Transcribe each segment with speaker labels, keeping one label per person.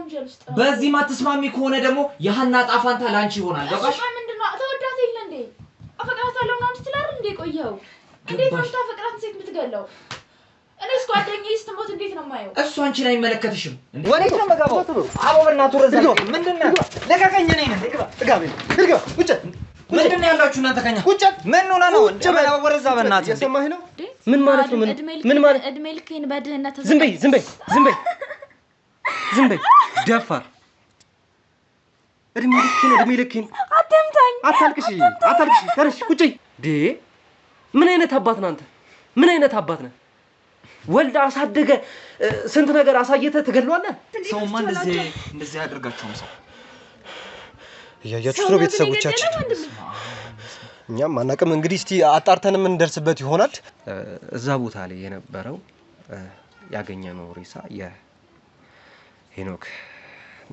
Speaker 1: ወንጀል ውስጥ ነው
Speaker 2: በዚህ ማትስማሚ ከሆነ ደግሞ የሐና ጣፋንታ ላንቺ ይሆናል ገባሽ
Speaker 1: ምንድነው ተወዳት የለ እንዴ አፈቅራታለሁ ምናምን ስትላር እንዴ ቆየው እንዴት ነው ታፈቅራት ሴት የምትገለው እኔስ ጓደኛዬ ስትሞት እንዴት ነው ማየው
Speaker 2: እሱ አንቺን አይመለከትሽም ወዴት ነው መጋባው አቦ በእናቱ ረዘም ምንድነው ለቀቀኝ ነኝ ግባ ቁጭ ምንድነው ያላችሁ እናንተ ከኛ ቁጭ ምን ሆነ ነው ወረዛ በእናትህ የሰማህ ነው
Speaker 3: ምን ማለት ነው ምን ማለት
Speaker 1: እድሜ ልክህን በድህነት
Speaker 3: ዝም በይ ደፋር እድሜ ልክህን
Speaker 1: አትምታኝ
Speaker 3: አታልቅሽ ተነሽ ቁጭ ዴ ምን አይነት አባት ነህ አንተ ምን አይነት አባት ነህ ወልድ አሳደገ ስንት ነገር አሳየተ ተገድሏለህ
Speaker 2: ሰውማ እንደዚህ ያደርጋቸው ሰው
Speaker 3: ያያችሁ ነው ቤተሰቦቻችን እኛም ማናቀም እንግዲህ እስቲ አጣርተን ምን እንደርስበት ይሆናል እዛ ቦታ ላይ የነበረው ያገኘነው ሬሳ የሄኖክ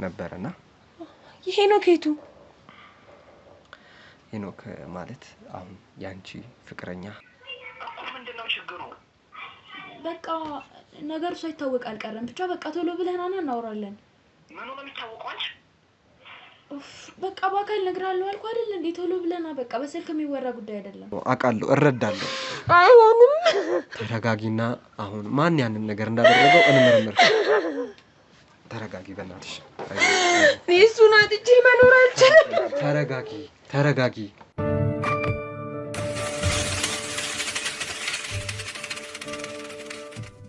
Speaker 3: ነበርና
Speaker 1: የሄኖክቱ
Speaker 3: ሄኖክ ማለት አሁን ያንቺ ፍቅረኛ
Speaker 2: ምንድነው ችግሩ
Speaker 1: በቃ ነገሩ ሳይታወቅ አልቀረም ብቻ በቃ ቶሎ ብለናና እናወራለን
Speaker 2: ምኑ ነው የሚታወቀው አንቺ
Speaker 1: በቃ ባካል ነግራለሁ አልኩ አይደል እንዴ ቶሎ ብለና በቃ በስልክ የሚወራ ጉዳይ አይደለም
Speaker 3: አቃለሁ እረዳለሁ አይሆንም ተረጋጊና አሁን ማን ያንን ነገር እንዳደረገው እንመርምር ተረጋጊ በእናትሽ
Speaker 1: እሱን አጥቼ መኖር አልችልም
Speaker 3: ተረጋጊ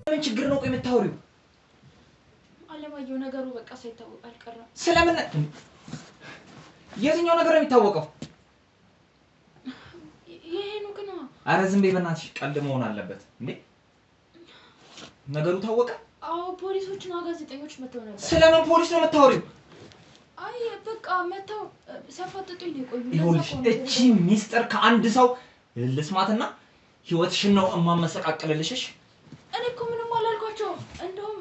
Speaker 2: ምን ችግር ነው ቆይ የምታወሪው
Speaker 1: አለማየሁ ነገሩ በቃ ሳይታወቅ አልቀረም
Speaker 2: ስለምን የትኛው ነገር ነው የሚታወቀው
Speaker 1: የሄኖክ ነው
Speaker 2: አረ ዝም በይ በእናትሽ ቀልድ መሆን አለበት እንዴ ነገሩ ታወቀ
Speaker 1: አዎ ፖሊሶችና ጋዜጠኞች መተው ነበር
Speaker 2: ስለምን ፖሊስ ነው የምታወሪው
Speaker 1: አይ በቃ መተው ሲያፋጥጡኝ ነው ቆዩ
Speaker 2: ይኸውልሽ እቺ ሚስጥር ከአንድ ሰው ልስማትና ህይወትሽን ነው እማመሰቃቀልልሽሽ
Speaker 1: እኔ እኮ ምንም አላልኳቸው እንደውም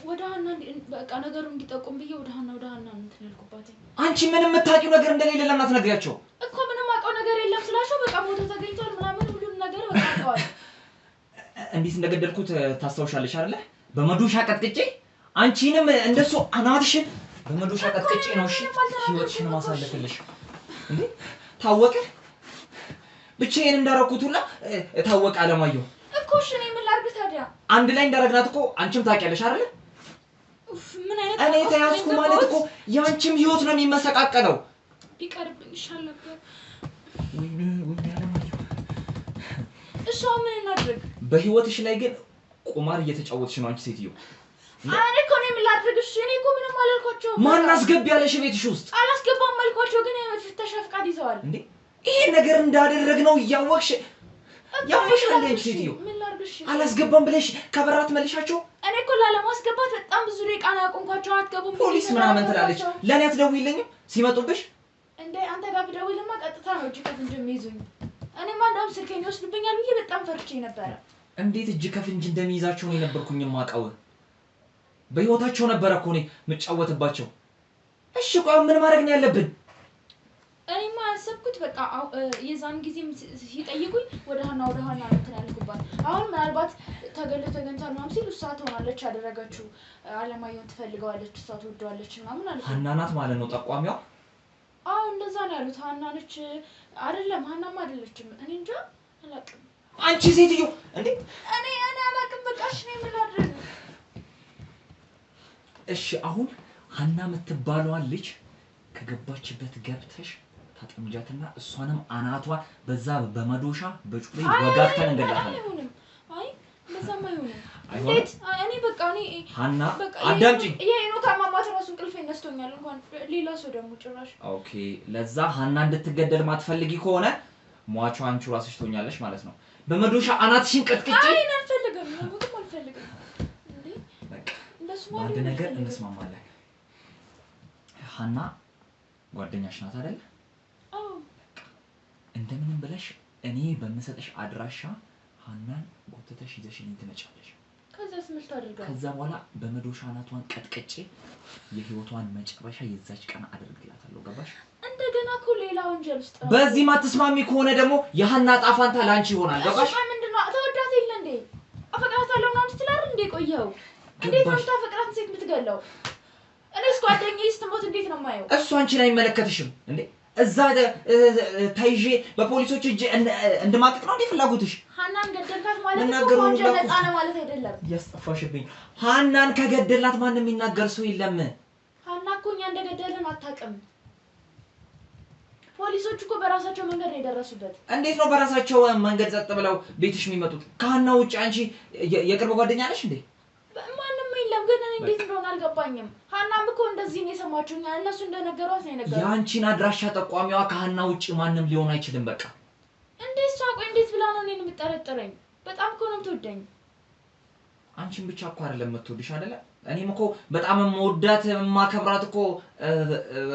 Speaker 1: ወደ ሀና በቃ ነገሩ እንዲጠቁም ብዬ ወደ ሀና እንትን ያልኩባት
Speaker 2: አንቺ ምንም የምታውቂው ነገር እንደሌለ ለምን አትነግሪያቸው
Speaker 1: እኮ ምንም አውቀው ነገር የለም ስላቸው በቃ ሞቶ ተገኝቷል ምናምን ሁሉም ነገር በቃ አውቀዋል
Speaker 2: እንዴት እንደገደልኩት ታስታውሻለሽ አይደለ በመዶሻ ቀጥቅጬ አንቺንም እንደሱ አናትሽን በመዶሻ ቀጥቅጬ ነው እሺ ህይወትሽን ማሳለፍልሽ እንዴ ታወቀ ብቻዬን እንዳረኩቱላ ታወቀ አለማየሁ
Speaker 1: እኮ እሺ እኔ ምን ላድርግ ታዲያ
Speaker 2: አንድ ላይ እንዳረግናት እኮ አንቺም ታውቂያለሽ አይደለ
Speaker 1: ምን አይነት
Speaker 2: እኔ ተያዝኩ ማለት እኮ ያንቺም ህይወት ነው የሚመሰቃቀለው
Speaker 1: ቢቀርብኝ ይሻል ነበር
Speaker 2: ወይኔ አለማየሁ
Speaker 1: እሷ ምን እናድርግ
Speaker 2: በህይወትሽ ላይ ግን ቁማር እየተጫወትሽ ነው አንቺ ሴትዮ
Speaker 1: እኔ እኮ ነው የምላድርግ እሺ እኔ እኮ ምንም አላልኳቸው
Speaker 2: ማን አስገብ ያለሽ ቤትሽ ውስጥ
Speaker 1: አላስገባም አልኳቸው ግን ፍተሻ ፍቃድ ይዘዋል
Speaker 2: እንዴ ይሄ ነገር እንዳደረግነው ያወቅሽ ያወቅሽ አንዴ ሴትዮ
Speaker 1: ምን ላድርግሽ
Speaker 2: አላስገባም ብለሽ ከበራት መልሻቸው
Speaker 1: እኔ እኮ ላለማስገባት በጣም ብዙ ደቂቃና ያቆምኳቸው አትገቡም
Speaker 2: ፖሊስ ምናምን ትላለች ለኔ አትደውይልኝም ሲመጡብሽ
Speaker 1: እንዴ አንተ ጋር ብደውልማ ቀጥታ ነው እጅ ከፍንጅ የሚይዙኝ እኔማ እንደውም ስልኬን ይወስዱብኛል ብዬ በጣም ፈርቼ ነበር
Speaker 2: እንዴት እጅ ከፍንጅ እንደሚይዛቸው ነው የነበርኩኝ ማቀው በህይወታቸው ነበር እኮ እኔ መጫወትባቸው እሺ ቆይ ምን ማድረግ ነው ያለብን
Speaker 1: እኔማ ያሰብኩት በቃ የዛን ጊዜ ሲጠይቁኝ ወደ ሀና እንትን ያልኩባት አሁን ምናልባት ተገኝቷል ምናምን ሲል እሷ ትሆናለች ያደረገችው አለማየሁን ትፈልገዋለች እሷ ትወደዋለች ምናምን አለች
Speaker 2: ሀና ናት ማለት ነው ጠቋሚዋ
Speaker 1: አዎ እንደዛ ነው ያሉት ሀና ነች አይደለም ሀናማ አይደለችም እኔ እንጃ አላውቅም
Speaker 2: አንቺ ሴትዮ እንዴ
Speaker 1: እኔ አላውቅም በቃ እሺ እኔ ምን ላድርግ
Speaker 2: እሺ አሁን ሀና የምትባለዋ ልጅ ከገባችበት ገብተሽ ታጠምጃትና እሷንም አናቷ በዛ በመዶሻ በጩቤ ወጋግተን እንገላታለን
Speaker 1: አይ ለዛማ አይሆንም
Speaker 2: እንዴት
Speaker 1: እኔ በቃ እኔ
Speaker 2: ሀና አዳምጪ
Speaker 1: የሄኖክ አማማት ራሱ እንቅልፍ ይነስቶኛል እንኳን ሌላ ሰው ደግሞ ጭራሽ
Speaker 2: ኦኬ ለዛ ሀና እንድትገደል ማትፈልጊ ከሆነ ሟቿ አንቺ ራስሽ ትሆኛለሽ ማለት ነው በመዶሻ አናትሽን ቀጥቅጬ
Speaker 1: አይ አልፈልግም ምንም አልፈልግም እንዴ
Speaker 2: በቃ አንድ ነገር እንስማማለን ሀና ጓደኛሽ ናት አይደል
Speaker 1: አዎ
Speaker 2: እንደምንም ብለሽ እኔ በመሰጠሽ አድራሻ ሀናን ጎትተሽ ይዘሽልኝ ትመጫለሽ
Speaker 1: ከዛስ ምን ታደርጋለሽ
Speaker 2: ከዛ በኋላ በመዶሻ አናቷን ቀጥቅጬ የህይወቷን መጨረሻ የዛች ቀን አደርግላታለሁ ገባሽ
Speaker 1: እንደገና እኮ ሌላ ወንጀል ውስጥ
Speaker 2: በዚህ ማትስማሚ ከሆነ ደግሞ የሀና ጣፋንታ ላንቺ ይሆናል ገባሽ
Speaker 1: ምንድነው ተወዳት የለ እንዴ አፈቅራታለሁ ምናምን ስትል አይደል እንዴ ቆየው እንዴት ነው ታፈቅራት ሴት የምትገለው እኔስ ጓደኛዬ ስትሞት እንዴት ነው የማየው?
Speaker 2: እሱ አንቺን አይመለከትሽም እንዴ? እዛ ታይዤ በፖሊሶች እጅ እንደማቀቅ ነው እንዴ ፍላጎትሽ?
Speaker 1: ሀናን ገደልካት ማለት ነው ወንጀል ነፃ ነው ማለት አይደለም።
Speaker 2: ያስጠፋሽብኝ። ሀናን ከገደላት ማንም የሚናገር ሰው የለም።
Speaker 1: ሀና እኮ እኛ እንደገደልን አታውቅም። ፖሊሶች እኮ በራሳቸው መንገድ ነው የደረሱበት።
Speaker 2: እንዴት ነው በራሳቸው መንገድ ጸጥ ብለው ቤትሽ የሚመጡት? ከሀና ውጭ አንቺ የቅርብ ጓደኛ ነሽ እንዴ?
Speaker 1: ማንም የለም። ግን እኔ እንዴት እንደሆነ አልገባኝም። ሀናም እኮ እንደዚህ ነው የሰማችው። እነሱ እንደነገሯት ነው የነገሯት።
Speaker 2: የአንቺን አድራሻ ጠቋሚዋ ከሀና ውጭ ማንም ሊሆን አይችልም። በቃ
Speaker 1: እንዴት እሷ ቆይ እንዴት ብላ ነው እኔን የምጠረጥረኝ? በጣም እኮ ነው የምትወደኝ።
Speaker 2: አንቺን ብቻ እኮ አይደለም የምትወድሽ አይደለ? እኔም እኮ በጣም የምወዳት የማከብራት እኮ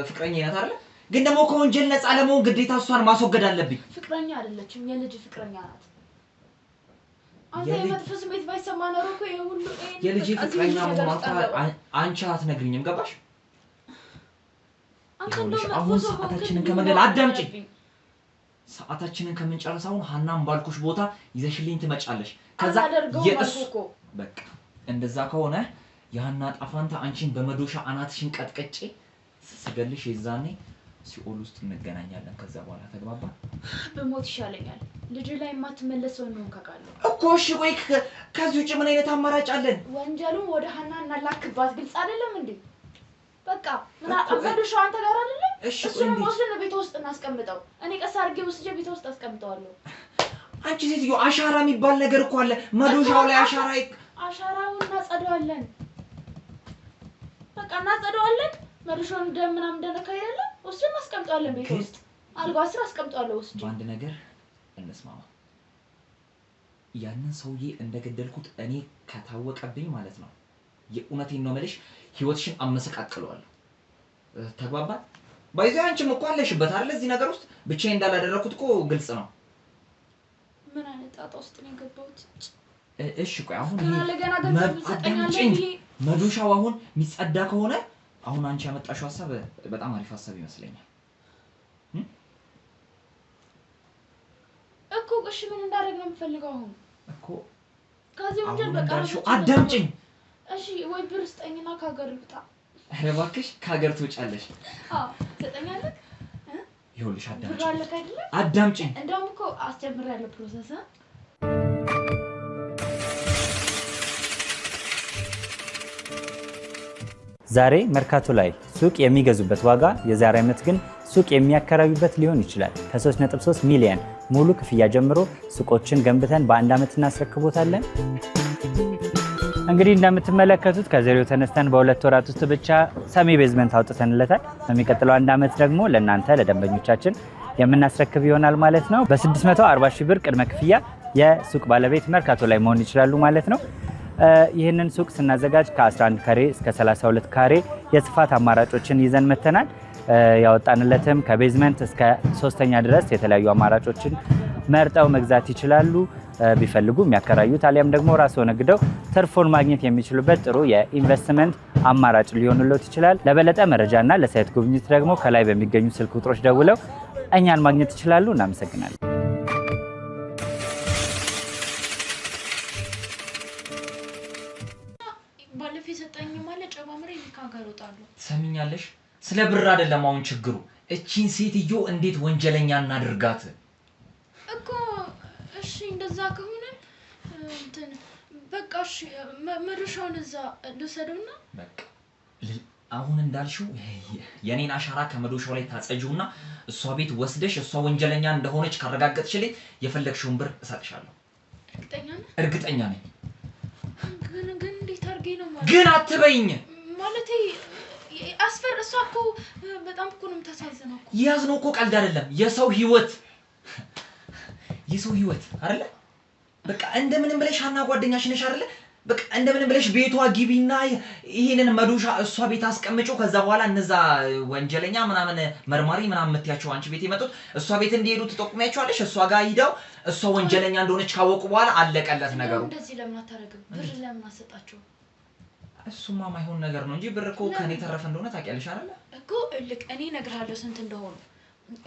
Speaker 2: ፍቅረኛ ናት አይደለ? ግን ደግሞ ከወንጀል ነፃ ለመሆን ግዴታ እሷን ማስወገድ አለብኝ።
Speaker 1: ፍቅረኛ አይደለችም፣ የልጅ ፍቅረኛ ናት። አንተ የመጥፎ ስሜት ባይሰማ ኖሮ እኮ የሁሉ
Speaker 2: የልጅ ፍቅረኛ መሆኗን አንቺ አትነግሪኝም። ገባሽ? አሁን ሰዓታችንን ከመግደል አዳምጪኝ። ሰዓታችንን ከምንጨርስ አሁን ሀናን ባልኩሽ ቦታ ይዘሽልኝ ትመጫለሽ። ከዛ የእሱ በቃ እንደዛ ከሆነ የሀና ጣፋንታ አንቺን በመዶሻ አናትሽን ቀጥቀጬ ስገልሽ የዛኔ ሲኦል ውስጥ እንገናኛለን። ከዛ በኋላ ተግባባን?
Speaker 1: በሞት ይሻለኛል። ልጅ ላይ የማትመለሰው ነው ካቃለው
Speaker 2: እኮ። እሺ ወይ ከዚህ ውጭ ምን አይነት አማራጭ አለን?
Speaker 1: ወንጀሉን ወደ ሀና እናላክባት። ግልጽ አይደለም እንዴ? በቃ ምን አቀበሉሽ? አንተ ጋር አይደለም? እሱን ወስደን ቤት ውስጥ እናስቀምጠው። እኔ ቀስ አድርጌ ወስጄ ቤት ውስጥ አስቀምጠዋለሁ።
Speaker 2: አንቺ ሴትዮ አሻራ የሚባል ነገር እኮ አለ። መዶሻው ላይ
Speaker 1: አሻራውን እናጸደዋለን። በቃ እናጸደዋለን። መዶሻውን ደም ምናምን እንደነካ አይደለም? ወስደን እናስቀምጠዋለን ቤት ውስጥ። አልጋ ስራ አስቀምጠዋለሁ ወስጄ።
Speaker 2: በአንድ ነገር እንስማማ። ያንን ሰውዬ እንደገደልኩት እኔ ከታወቀብኝ ማለት ነው፣ የእውነቴን ነው የምልሽ፣ ህይወትሽን አመሰቃቅለዋለሁ። ተግባባን? ባይዘው አንቺም እኮ አለሽበት አይደል እዚህ ነገር ውስጥ። ብቻዬን እንዳላደረኩት እኮ ግልጽ ነው።
Speaker 1: ምን አይነት ጣጣ ውስጥ ነው የገባሁት?
Speaker 2: እሺ ቆይ አሁን
Speaker 1: አዳምጪኝ።
Speaker 2: መዶሻው አሁን የሚጸዳ ከሆነ አሁን አንቺ ያመጣሽው ሐሳብ በጣም አሪፍ ሐሳብ ይመስለኛል
Speaker 1: እኮ። እሺ ምን እንዳደረግ ነው የምፈልገው አሁን
Speaker 2: እኮ?
Speaker 1: ከዚህ ወንጀል በቃ
Speaker 2: አዳምጪኝ።
Speaker 1: እሺ ወይ ብር ስጠኝና ከሀገር ልውጣ።
Speaker 2: ኧረ እባክሽ ከሀገር ትውጫለሽ?
Speaker 1: አዎ ትሰጠኛለህ?
Speaker 2: ይኸውልሽ
Speaker 1: ብር አለክ አይደለ?
Speaker 2: አዳምጪኝ።
Speaker 1: እንደውም እኮ አስጀምሬያለሁ ፕሮሰስ።
Speaker 4: ዛሬ መርካቶ ላይ ሱቅ የሚገዙበት ዋጋ የዛሬ ዓመት ግን ሱቅ የሚያከራዩበት ሊሆን ይችላል። ከ3.3 ሚሊዮን ሙሉ ክፍያ ጀምሮ ሱቆችን ገንብተን በአንድ ዓመት እናስረክቦታለን። እንግዲህ እንደምትመለከቱት ከዜሮ ተነስተን በሁለት ወራት ውስጥ ብቻ ሰሚ ቤዝመንት አውጥተንለታል። በሚቀጥለው አንድ ዓመት ደግሞ ለእናንተ ለደንበኞቻችን የምናስረክብ ይሆናል ማለት ነው። በ640 ሺህ ብር ቅድመ ክፍያ የሱቅ ባለቤት መርካቶ ላይ መሆን ይችላሉ ማለት ነው። ይህንን ሱቅ ስናዘጋጅ ከ11 ካሬ እስከ 32 ካሬ የስፋት አማራጮችን ይዘን መተናል። ያወጣንለትም ከቤዝመንት እስከ 3ኛ ድረስ የተለያዩ አማራጮችን መርጠው መግዛት ይችላሉ። ቢፈልጉ የሚያከራዩት አሊያም ደግሞ ራስዎ ነግደው ትርፉን ማግኘት የሚችሉበት ጥሩ የኢንቨስትመንት አማራጭ ሊሆንልዎት ይችላል። ለበለጠ መረጃና ለሳይት ጉብኝት ደግሞ ከላይ በሚገኙ ስልክ ቁጥሮች ደውለው እኛን ማግኘት ይችላሉ። እናመሰግናለን።
Speaker 1: ባለፈው የሰጠኝ ማለት ጨማምሬ ከሀገር እወጣለሁ።
Speaker 2: ትሰሚኛለሽ? ስለ ብር አይደለም አሁን ችግሩ። እቺን ሴትዮ እንዴት ወንጀለኛ እናድርጋት
Speaker 1: እኮ። እሺ እንደዛ ከሆነ እንትን በቃ እሺ መዶሻውን እዛ ልውሰደውና
Speaker 2: በቃ አሁን እንዳልሽው የኔን አሻራ ከመዶሻው ላይ ታጸጂውና እሷ ቤት ወስደሽ እሷ ወንጀለኛ እንደሆነች ካረጋገጥሽልኝ የፈለግሽውን ብር እሰጥሻለሁ።
Speaker 1: እርግጠኛ ነኝ?
Speaker 2: እርግጠኛ ነኝ።
Speaker 1: ግን እንዴት አድርጌ ነው ማለት?
Speaker 2: ግን አትበይኝ
Speaker 1: ማለቴ አስፈር እሷ እኮ በጣም እኮ ነው የምታሳዝነው እኮ።
Speaker 2: ያዝነው እኮ ቀልድ አይደለም። የሰው ህይወት አይደለ? በቃ እንደምንም ብለሽ ሀና ጓደኛሽ ነሽ አይደለ? በቃ እንደምንም ብለሽ ቤቷ ግቢና ይሄንን መዶሻ እሷ ቤት አስቀምጪው። ከዛ በኋላ እነዛ ወንጀለኛ ምናምን መርማሪ ምናምን የምትያቸው አንቺ ቤት የመጡት እሷ ቤት እንዲሄዱ ትጠቁሚያቸዋለሽ። እሷ ጋር ሂደው እሷ ወንጀለኛ እንደሆነች ካወቁ በኋላ አለቀለት ነገሩ።
Speaker 1: እንደዚህ ለምን አታረግም? ብር ለምን አሰጣቸው?
Speaker 2: እሱማ ማይሆን ነገር ነው እንጂ ብር እኮ ከኔ ተረፈ እንደሆነ ታውቂያለሽ አይደለ?
Speaker 1: እኮ ልክ እኔ እነግርሃለሁ ስንት እንደሆኑ።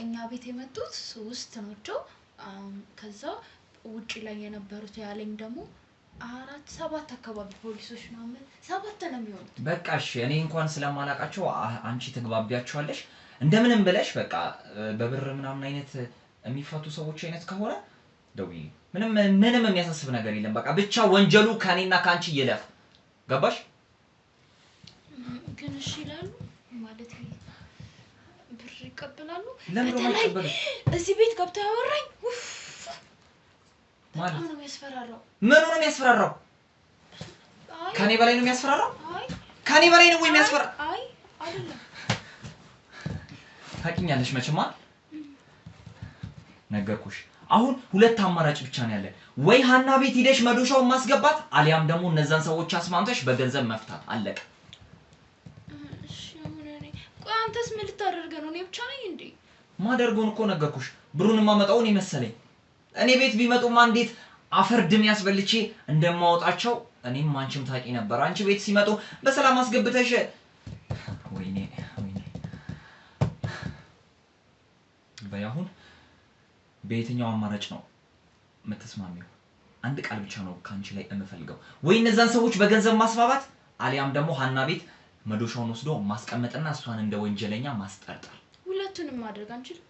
Speaker 1: እኛ ቤት የመጡት 3 ናቸው። ከዛ ውጪ ላይ የነበሩት ያለኝ ደግሞ አራት ሰባት አካባቢ ፖሊሶች ነው 7 ነው የሚሆኑት።
Speaker 2: በቃ እሺ እኔ እንኳን ስለማላቃቸው አንቺ ትግባቢያቸዋለሽ እንደምንም ብለሽ በቃ በብር ምናምን አይነት የሚፈቱ ሰዎች አይነት ከሆነ ደውዪ ምንም የሚያሳስብ ነገር የለም በቃ ብቻ ወንጀሉ ከኔና ካንቺ ይለፍ ገባሽ
Speaker 1: ግን እሺ ይላሉ ማለት ብር ይቀበላሉ
Speaker 2: በተለይ
Speaker 1: እዚህ ቤት ገብቶ ያወራኝ
Speaker 2: ማለት
Speaker 1: ነው የሚያስፈራራው
Speaker 2: ምን ነው የሚያስፈራራው ከኔ በላይ ነው የሚያስፈራራው
Speaker 1: አይ
Speaker 2: ከኔ በላይ ነው ወይ የሚያስፈራ
Speaker 1: አይ አይደለም
Speaker 2: ታውቂኛለሽ መቼም ነገርኩሽ አሁን ሁለት አማራጭ ብቻ ነው ያለ ወይ ሀና ቤት ሄደሽ መዶሻውን ማስገባት አሊያም ደግሞ እነዛን ሰዎች አስማምተሽ በገንዘብ መፍታት አለቀ
Speaker 1: እሺ እኔ ቆይ አንተስ ምን ልታደርገ ነው እኔ ብቻ ነኝ እንዴ
Speaker 2: ማደርገውን እኮ ነገርኩሽ ብሩን ማመጣው እኔ መሰለኝ እኔ ቤት ቢመጡማ እንዴት አፈር ድም ያስበልቼ እንደማወጣቸው እኔም አንቺም ታቂ ነበር አንቺ ቤት ሲመጡ በሰላም አስገብተሽ ወይኔ በያሁን በየትኛው አማራጭ ነው የምትስማሚው አንድ ቃል ብቻ ነው ካንቺ ላይ የምፈልገው ወይ እነዛን ሰዎች በገንዘብ ማስባባት አሊያም ደግሞ ሀና ቤት መዶሻውን ወስዶ ማስቀመጥና እሷን እንደ ወንጀለኛ ማስጠርጠር
Speaker 1: ሁለቱንም ማድረግ አንችልም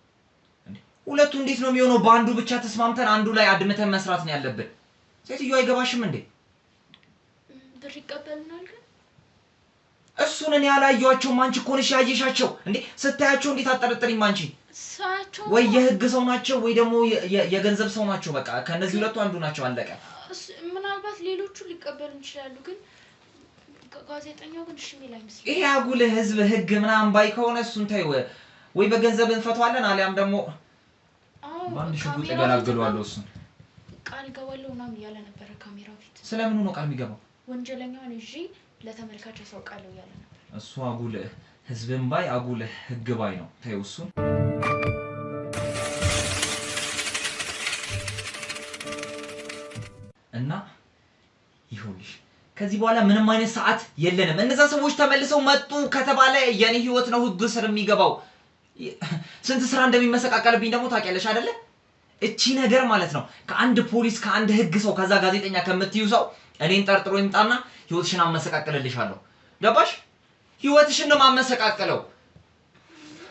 Speaker 2: እንዴ ሁለቱ እንዴት ነው የሚሆነው በአንዱ ብቻ ተስማምተን አንዱ ላይ አድምተን መስራት ነው ያለብን ሴትዮ አይገባሽም እንዴ
Speaker 1: ብር ይቀበልናል ግን
Speaker 2: እሱን እኔ ያላየኋቸውም አንቺ እኮ ነሽ ያየሻቸው እንዴ ስታያቸው እንዴት አጠረጥሪም አንቺ
Speaker 1: ሳያቸው
Speaker 2: ወይ የህግ ሰው ናቸው ወይ ደግሞ የገንዘብ ሰው ናቸው በቃ ከነዚህ ሁለቱ አንዱ ናቸው አለቀ
Speaker 1: ምናልባት ሌሎቹ ሊቀበሉ ይችላሉ ግን ጋዜጠኛው ግን እሺ የሚል አይመስልም
Speaker 2: ይሄ አጉል ህዝብ ህግ ምናምን ባይ ከሆነ እሱን ተይው ወይ በገንዘብ እንፈቷለን አሊያም ደግሞ ባንድ ሽጉጥ ይገላግሏል እሱን
Speaker 1: ቃል ገባለው ምናምን ያለ ነበር ካሜራው ፊት
Speaker 2: ስለምን ነው ቃል የሚገባው
Speaker 1: ወንጀለኛውን እሺ ለተመልካች ያሳውቃለሁ ያለ ነበር
Speaker 2: እሱ አጉል ህዝብን ባይ አጉል ህግ ባይ ነው ተይው እሱን እና ይሁንሽ ከዚህ በኋላ ምንም አይነት ሰዓት የለንም እነዛ ሰዎች ተመልሰው መጡ ከተባለ የኔ ህይወት ነው ህግ ስር የሚገባው ስንት ስራ እንደሚመሰቃቀልብኝ ደግሞ ታውቂያለሽ አይደለ እቺ ነገር ማለት ነው ከአንድ ፖሊስ ከአንድ ህግ ሰው ከዛ ጋዜጠኛ ከምትዩ ሰው እኔን ጠርጥሮ ይምጣና ህይወትሽን አመሰቃቀልልሻለሁ ገባሽ ህይወትሽን ነው ማመሰቃቀለው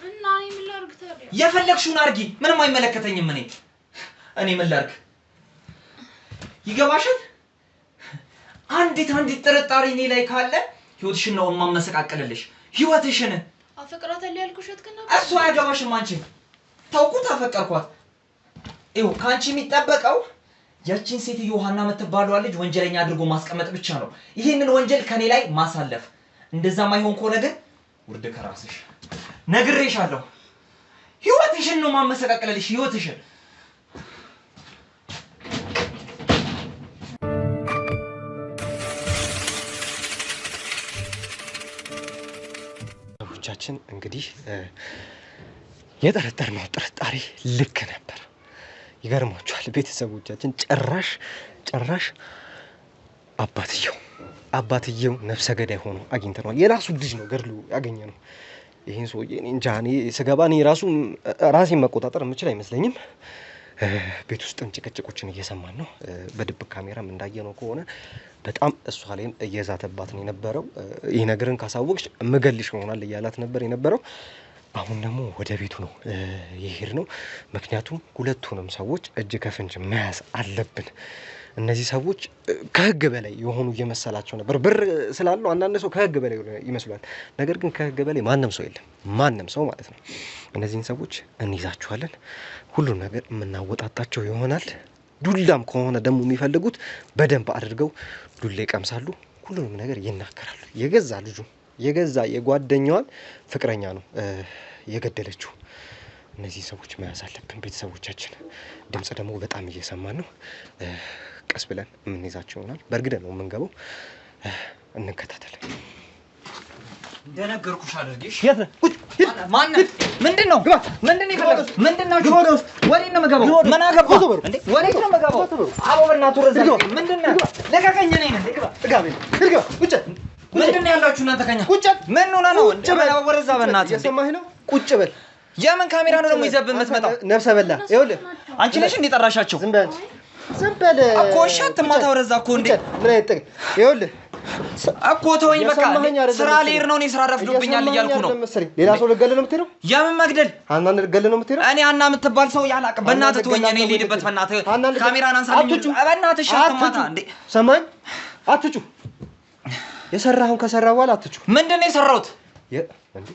Speaker 1: እና እኔ ምን ላድርግ ታዲያ
Speaker 2: የፈለግሽውን አርጊ ምንም አይመለከተኝም እኔ ምን ላድርግ ይገባሻል አንዲት ጥርጣሬ እኔ ላይ ካለ ህይወትሽን ነው ማመሰቃቀልልሽ ህይወትሽን
Speaker 1: አፈቅራታለሁ ያልኩሽት ግን
Speaker 2: እሱ አያገባሽም አንቺ ታውቁት አፈቀርኳት ይው ካንቺ የሚጠበቀው ያቺን ሴትዮ ሀና የምትባለው ልጅ ወንጀለኛ አድርጎ ማስቀመጥ ብቻ ነው ይሄንን ወንጀል ከኔ ላይ ማሳለፍ እንደዛ ማይሆን ከሆነ ግን ውርድ ከራስሽ ነግሬሻለሁ ህይወትሽን ነው ማመሰቃቀልልሽ ህይወትሽን
Speaker 3: ሰዎቻችን እንግዲህ የጠረጠርነው ጥርጣሬ ልክ ነበር ይገርማችኋል ቤተሰቦቻችን ጭራሽ አባትየው ነፍሰ ገዳይ ሆኖ አግኝተናል የራሱ ልጅ ነው ገድሉ ያገኘነው ይሄን ሰውዬ እኔ እንጃ እኔ ስገባ እኔ ራሴን መቆጣጠር የምችል አይመስለኝም ቤት ውስጥም ጭቅጭቆችን እየሰማን ነው በድብቅ ካሜራም እንዳየነው ከሆነ በጣም እሷ ላይም እየዛተባት ነው የነበረው ይሄ ነገርን ካሳወቅሽ መገልሽ ይሆናል እያላት ነበር የነበረው አሁን ደግሞ ወደ ቤቱ ነው የሄድነው ምክንያቱም ሁለቱንም ሰዎች እጅ ከፍንጅ መያዝ አለብን እነዚህ ሰዎች ከህግ በላይ የሆኑ እየመሰላቸው ነበር ብር ስላለው አንዳንድ ሰው ከህግ በላይ ይመስላል ነገር ግን ከህግ በላይ ማንም ሰው የለም ማንም ሰው ማለት ነው እነዚህን ሰዎች እንይዛቸዋለን ሁሉ ነገር የምናወጣጣቸው ይሆናል ዱላም ከሆነ ደግሞ የሚፈልጉት በደንብ አድርገው ዱላ ይቀምሳሉ ሁሉንም ነገር ይናገራሉ የገዛ የጓደኛዋን ፍቅረኛ ነው የገደለችው እነዚህ ሰዎች መያዝ አለብን ቤተሰቦቻችን ድምጽ ደግሞ በጣም እየሰማን ነው ቀስ ብለን የምንይዛቸው ይሆናል በእርግጥ ነው የምንገባው እንከታተል
Speaker 2: እንደነገርኩሽ አድርጌሽ
Speaker 3: የት
Speaker 2: ማን ምንድነው ይፈልጋል ምንድናችሁ ወዴት ነው መገባው ምን አገባው እንዴ ወዴት ነው መገባው አቦ በእናትህ ረዘ ምንድነው ለቀቀኝ ነኝ ግባ ቁጭ ምንድነው ያላችሁ እናንተ ከኛ ቁጭ ምን ሆነ ነው ወረዛ በእናትህ
Speaker 3: የሰማህ ነው ቁጭ በል
Speaker 2: የምን ካሜራ ነው ደግሞ ይዘብ የምትመጣው
Speaker 3: ነፍሰ በላ ይኸውልህ
Speaker 2: አንቺ ነሽ እንዴ ጠራሻቸው
Speaker 3: ዝም በል ዝም በል
Speaker 2: እኮ ሻት ማታ ወረዛ እኮ እንዴ
Speaker 3: ምን አይጠቅ ይኸውልህ
Speaker 2: እኮ ተወኝ በቃ ስራ ልሄድ ነው እኔ ስራ ረፍዶብኛል እያልኩ ነው
Speaker 3: ሌላ ሰው ልገል ነው የምትሄደው
Speaker 2: ያምን መግደል
Speaker 3: ሀናን ልገል ነው የምትሄደው
Speaker 2: እኔ ሀና የምትባል ሰው ያላቀ በእናትህ ተወኝ እኔ ልሄድበት በእናትህ ካሜራን አንሳልኝ በእናትህ ሻት ማታ እንዴ
Speaker 3: ሰማኝ አትጩ የሰራሁን ከሰራ በኋላ አትጩ
Speaker 2: ምንድነው የሰራሁት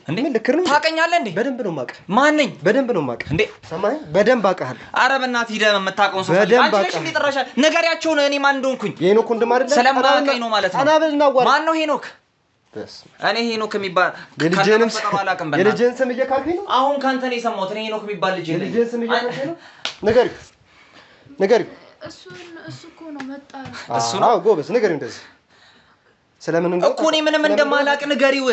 Speaker 3: እንዴ ምን ልክር ነው
Speaker 2: ታቀኛለህ እንዴ
Speaker 3: በደንብ ነው ማቀ
Speaker 2: ማን ነኝ
Speaker 3: በደንብ ነው ማቀ
Speaker 2: እንዴ
Speaker 3: ሰማኝ በደንብ አቀሃል
Speaker 2: አረ በእናትህ ሂደህ የምታውቀውን ሰው አንቺ ነሽ እንዴ ጥራሻ ነገሪያቸው ነው እኔ ማን እንደሆንኩኝ
Speaker 3: የሄኖክ ወንድም አይደለ
Speaker 2: ስለማውቀኝ ነው ማለት ነው
Speaker 3: አናበልና ጓር
Speaker 2: ማን ነው ሄኖክ እኔ ሄኖክ የሚባል
Speaker 3: የልጄንም የልጄን ስም እየካልከኝ ነው
Speaker 2: አሁን ካንተ ነው የሰማሁት እኔ ሄኖክ የሚባል ልጅ ነኝ
Speaker 3: የልጄን ስም እየካልከኝ ነው ንገሪው
Speaker 1: እሱ እኮ ነው መጣ
Speaker 2: እሱ ነው
Speaker 3: ጎበዝ ንገሪው እንደዚህ ስለምን እንደው
Speaker 2: እኮ እኔ ምንም እንደማላቅ ንገሪው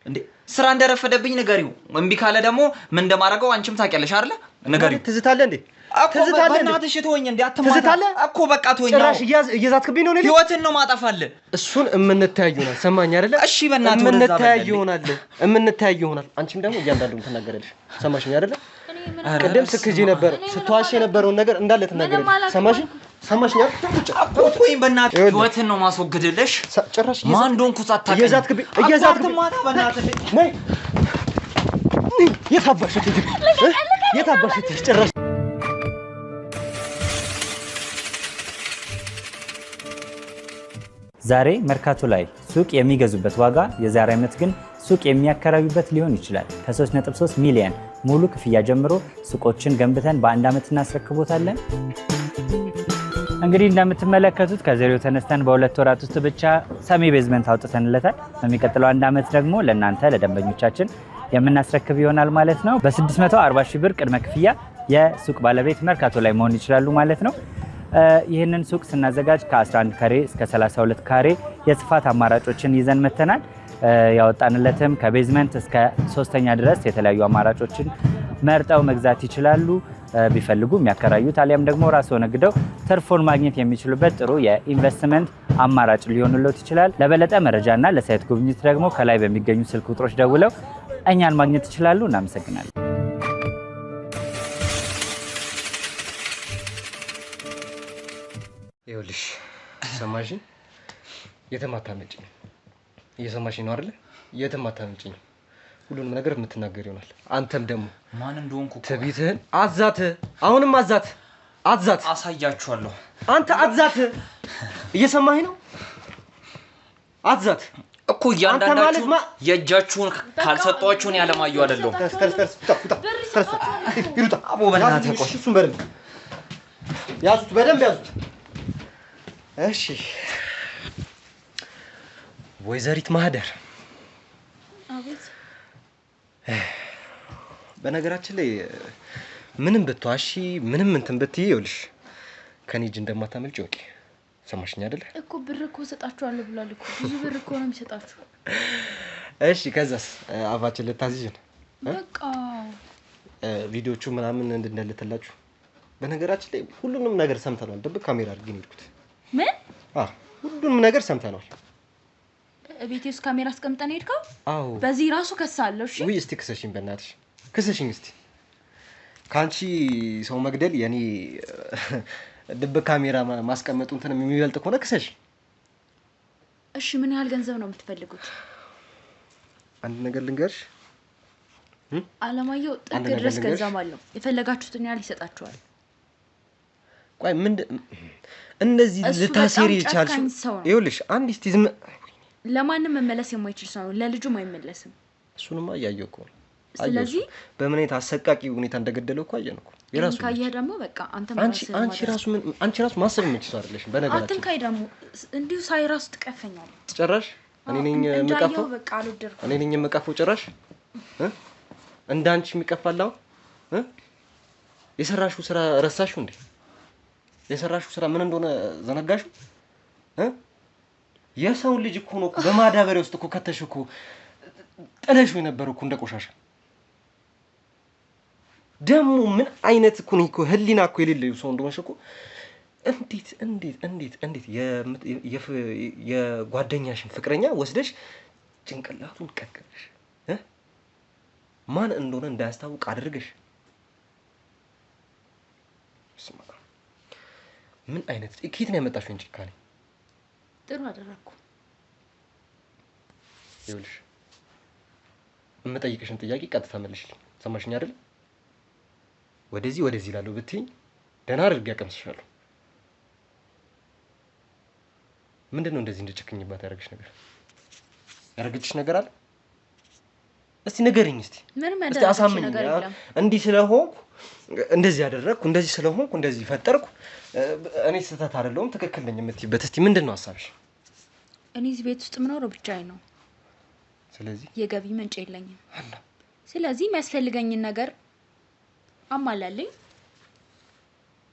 Speaker 2: እንዴ ስራ እንደረፈደብኝ ንገሪው እምቢ ካለ ደግሞ ምን እንደማደርገው አንቺም ታውቂያለሽ አይደለ ንገሪው
Speaker 3: ትዝታለህ እንዴ ትዝታለህ
Speaker 2: በእናትሽ ተወኝ እንዴ አትማታ እኮ በቃ ተወኝ
Speaker 3: ጭራሽ እየዛትክብኝ ነው
Speaker 2: ህይወትን ነው ማጣፋለህ
Speaker 3: እሱን እምንተያዩ ነው ሰማኝ አይደለ
Speaker 2: እሺ በእናትህ
Speaker 3: እምንተያዩ ይሆናል አንቺም ደግሞ እያንዳንዱን ትናገራለሽ ሰማሽኝ አይደለ ቅድም ስክጂ ነበር ስትዋሽ የነበረውን ነገር እንዳለ ትናገራለሽ ሰማሽኝ
Speaker 2: አቆጥኩኝ በእናትህ ህይወትን ነው ማስወግድልሽ
Speaker 3: ጭራሽ
Speaker 2: ማን እንደሆንኩ ሳታውቂኝ
Speaker 3: እየዛትክብኝ
Speaker 2: በእናትህ
Speaker 3: ነይ የታባሽ ጭራሽ
Speaker 4: ዛሬ መርካቶ ላይ ሱቅ የሚገዙበት ዋጋ የዛሬ ዓመት ግን ሱቅ የሚያከራዩበት ሊሆን ይችላል። ከ3.3 ሚሊዮን ሙሉ ክፍያ ጀምሮ ሱቆችን ገንብተን በአንድ ዓመት እናስረክቦታለን። እንግዲህ እንደምትመለከቱት ከዜሮ ተነስተን በሁለት ወራት ውስጥ ብቻ ሰሚ ቤዝመንት አውጥተንለታል። በሚቀጥለው አንድ ዓመት ደግሞ ለእናንተ ለደንበኞቻችን የምናስረክብ ይሆናል ማለት ነው። በ640 ሺህ ብር ቅድመ ክፍያ የሱቅ ባለቤት መርካቶ ላይ መሆን ይችላሉ ማለት ነው። ይህንን ሱቅ ስናዘጋጅ ከ11 ካሬ እስከ 32 ካሬ የስፋት አማራጮችን ይዘን መተናል። ያወጣንለትም ከቤዝመንት እስከ 3ኛ ድረስ የተለያዩ አማራጮችን መርጠው መግዛት ይችላሉ። ቢፈልጉ የሚያከራዩት አሊያም ደግሞ ራስዎ ነግደው ትርፉን ማግኘት የሚችሉበት ጥሩ የኢንቨስትመንት አማራጭ ሊሆንልዎት ይችላል። ለበለጠ መረጃና ለሳይት ጉብኝት ደግሞ ከላይ በሚገኙ ስልክ ቁጥሮች ደውለው እኛን ማግኘት ይችላሉ። እናመሰግናለን።
Speaker 3: ይኸውልሽ ሰማሽኝ የተማታመጭኝ እየሰማሽኝ ነው አይደል የተማታመጭኝ ሁሉንም ነገር የምትናገር ይሆናል አንተም ደግሞ
Speaker 2: ማን እንደሆንኩ
Speaker 3: ትቢትህን አዛት አሁንም አዛት
Speaker 2: አሳያችኋለሁ
Speaker 3: አንተ አዛት እየሰማኸኝ ነው አዛት
Speaker 2: እኮ ያንዳንዳችሁ የእጃችሁን ካልሰጧችሁን ያለማዩ አይደለም
Speaker 3: ይሩጣ አቦ በእናትህ ቆይ እሱን በደንብ ያዙት በደንብ ያዙት እሺ ወይዘሪት ማህደር
Speaker 1: አቤት
Speaker 3: በነገራችን ላይ ምንም ብትዋሺ ምንም እንትን ብትይ ይኸውልሽ ከኔ እጅ እንደማታመልጪ ወቂ ሰማሽኝ አይደል
Speaker 1: እኮ ብር እኮ ሰጣችኋለሁ ብሏል እኮ ብዙ ብር እኮ ነው የሚሰጣችሁ
Speaker 3: እሺ ከዛስ አፋችን ልታዝዥን
Speaker 1: በቃ
Speaker 3: ቪዲዮቹ ምናምን እንድንልትላችሁ በነገራችን ላይ ሁሉንም ነገር ሰምተናል ድብቅ ካሜራ አድርገን ሄድኩት
Speaker 1: ምን
Speaker 3: ሁሉንም ነገር ሰምተናል
Speaker 1: ቤቴ ውስጥ ካሜራ አስቀምጠን ሄድከው
Speaker 3: አዎ
Speaker 1: በዚህ ራሱ ከሳለሁ እሺ
Speaker 3: ወይ እስቲ ክሰሽኝ በእናትሽ ክሰሽኝ እስቲ ካንቺ ሰው መግደል የኔ ድብቅ ካሜራ ማስቀመጡ እንትን የሚበልጥ ከሆነ ክሰሽ
Speaker 1: እሺ ምን ያህል ገንዘብ ነው የምትፈልጉት
Speaker 3: አንድ ነገር ልንገርሽ
Speaker 1: አለማየሁ ጥግ ድረስ ገንዘብ አለው የፈለጋችሁትን ያህል ይሰጣችኋል
Speaker 3: ቆይ ምን እንደዚህ ልታሰሪ ይቻልሽ ይኸውልሽ አንድ እስቲ ዝም
Speaker 1: ለማንም መመለስ የማይችል ሰው ነው ለልጁም አይመለስም
Speaker 3: እሱንማ እያየሁ እኮ ነው
Speaker 1: ስለዚህ
Speaker 3: በምን አይነት አሰቃቂ ሁኔታ እንደገደለው እኮ አየን እኮ የራሱ
Speaker 1: ካየህ ደግሞ በቃ
Speaker 3: አንቺ ራሱ ማሰብ የምትችይው አይደለሽ በነገራችን
Speaker 1: አትንካይ ደግሞ እንዲሁ ሳይ ራሱ ትቀፈኛለህ
Speaker 3: ጭራሽ እኔ ነኝ የምቀፈው
Speaker 1: በቃ አልወደድኩም
Speaker 3: እኔ ነኝ የምቀፈው ጭራሽ እንዳንቺ የሚቀፋላው የሰራሽው ስራ ረሳሽው እንዴ የሰራሽው ስራ ምን እንደሆነ ዘነጋሽው የሰው ልጅ እኮ ነው በማዳበሪያ ውስጥ እኮ ከተሽው እኮ ጥለሽው የነበረው እኮ እንደቆሻሻ ደሞ ምን አይነት እኮ ነው እኮ ህሊና እኮ የሌለው ሰው እንደሆነሽ እኮ እንዴት የጓደኛሽን ፍቅረኛ ወስደሽ ጭንቅላቱን ቀቅለሽ ማን እንደሆነ እንዳያስታውቅ አድርገሽ ምን አይነት ከየት ነው ያመጣሽው እንጂ ካለ
Speaker 1: ጥሩ አደረኩ።
Speaker 3: ይኸውልሽ የምጠይቅሽን ጥያቄ ቀጥታ መልሽልኝ። ሰማሽኝ አይደል? ወደዚህ ላለው ብትይኝ ደህና አድርጌ አቀምስሻለሁ። ምንድነው እንደዚህ እንደጨክኝባት ያደረግሽ ነገር? ያደረግሽ ነገር አለ? እስቲ ንገሪኝ እስቲ። እስቲ አሳምኝ። እንዲህ ስለሆንኩ እንደዚህ ያደረግኩ፣ እንደዚህ ስለሆንኩ እንደዚህ ፈጠርኩ፣ እኔ ስህተት አይደለሁም ትክክል ነኝ የምትይበት እስቲ ምንድነው ሐሳብሽ?
Speaker 1: እኔ እዚህ ቤት ውስጥ የምኖረው ብቻዬን ነው።
Speaker 3: ስለዚህ
Speaker 1: የገቢ ምንጭ የለኝም። ስለዚህ የሚያስፈልገኝን ነገር አሟላልኝ።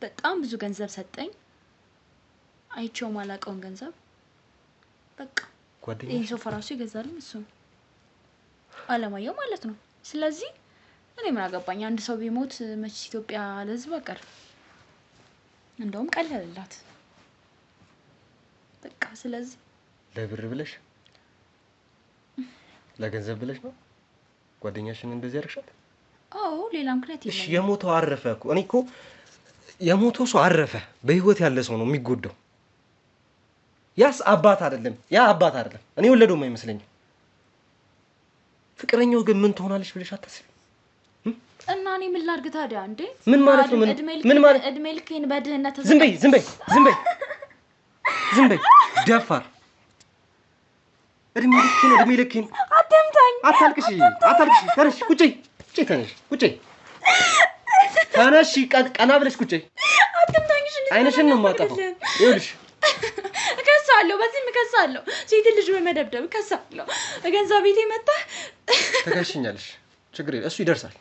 Speaker 1: በጣም ብዙ ገንዘብ ሰጠኝ። አይቼው ማላውቀውን ገንዘብ በቃ ጓደኛዬ ይሄን ሶፋ ራሱ ይገዛልኝ እሱ አለማየሁ ማለት ነው። ስለዚህ እኔ ምን አገባኝ? አንድ ሰው ቢሞት መች ኢትዮጵያ ለህዝብ አቀር እንደውም ቀለለላት በቃ። ስለዚህ
Speaker 3: ለብር ብለሽ ለገንዘብ ብለሽ ነው ጓደኛሽን እንደዚህ ያደርግሻል?
Speaker 1: አዎ ሌላ ምክንያት የለም።
Speaker 3: እሺ የሞተው አረፈ እኮ። እኔ እኮ የሞተው ሰው አረፈ፣ በህይወት ያለ ሰው ነው የሚጎዳው። ያስ አባት አይደለም፣ ያ አባት አይደለም። እኔ ወለደውም አይመስለኝም። ፍቅረኛው ግን ምን ትሆናለች ብለሽ አታስቢ?
Speaker 1: እና እኔ ምን ላድርግ ታዲያ? እንዴ
Speaker 3: ምን ማለት ነው? ምን ማለት
Speaker 1: እድሜ ልኬን በድህነት
Speaker 3: ዝም በይ ደፋር። እድሜ ልኬን
Speaker 1: አትምታኝ።
Speaker 3: አታልቅሽ። ተነሽ ቁጭ ተነሽ፣ ቀና ብለሽ ቁጭ።
Speaker 1: አትምታኝ።
Speaker 3: አይንሽን ነው የማጠፋው። ይኸውልሽ
Speaker 1: እከሳለሁ፣ በዚህም እከሳለሁ። ሴት ልጅ በመደብደብ እከሳለሁ። ገንዘብ ቤቴ መጣ
Speaker 3: ተከሽኛለሽ። ችግር የለም፣ እሱ ይደርሳል፣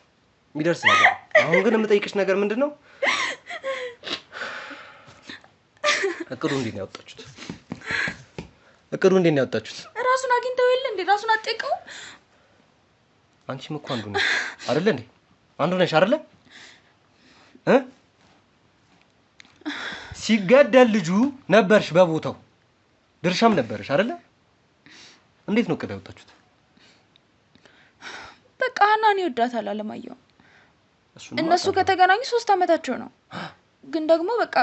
Speaker 3: የሚደርስ ነገር። አሁን ግን የምጠይቅሽ ነገር ምንድነው? እቅዱ እንዴት ነው ያወጣችሁት? ራሱን
Speaker 1: አግኝተው የለ እንዴ? ራሱን አጠቀው።
Speaker 3: አንቺም እኮ አንዱ ነሽ አይደለ እንዴ? አንዱ ነሽ አይደለ? ሲገደል ልጁ ነበርሽ በቦታው፣ ድርሻም ነበርሽ አይደለ? እንዴት ነው እቅድ ያወጣችሁት?
Speaker 1: በቃ ሀናን ይወዳታል አለማየሁ። እነሱ ከተገናኙ 3 አመታቸው ነው። ግን ደግሞ በቃ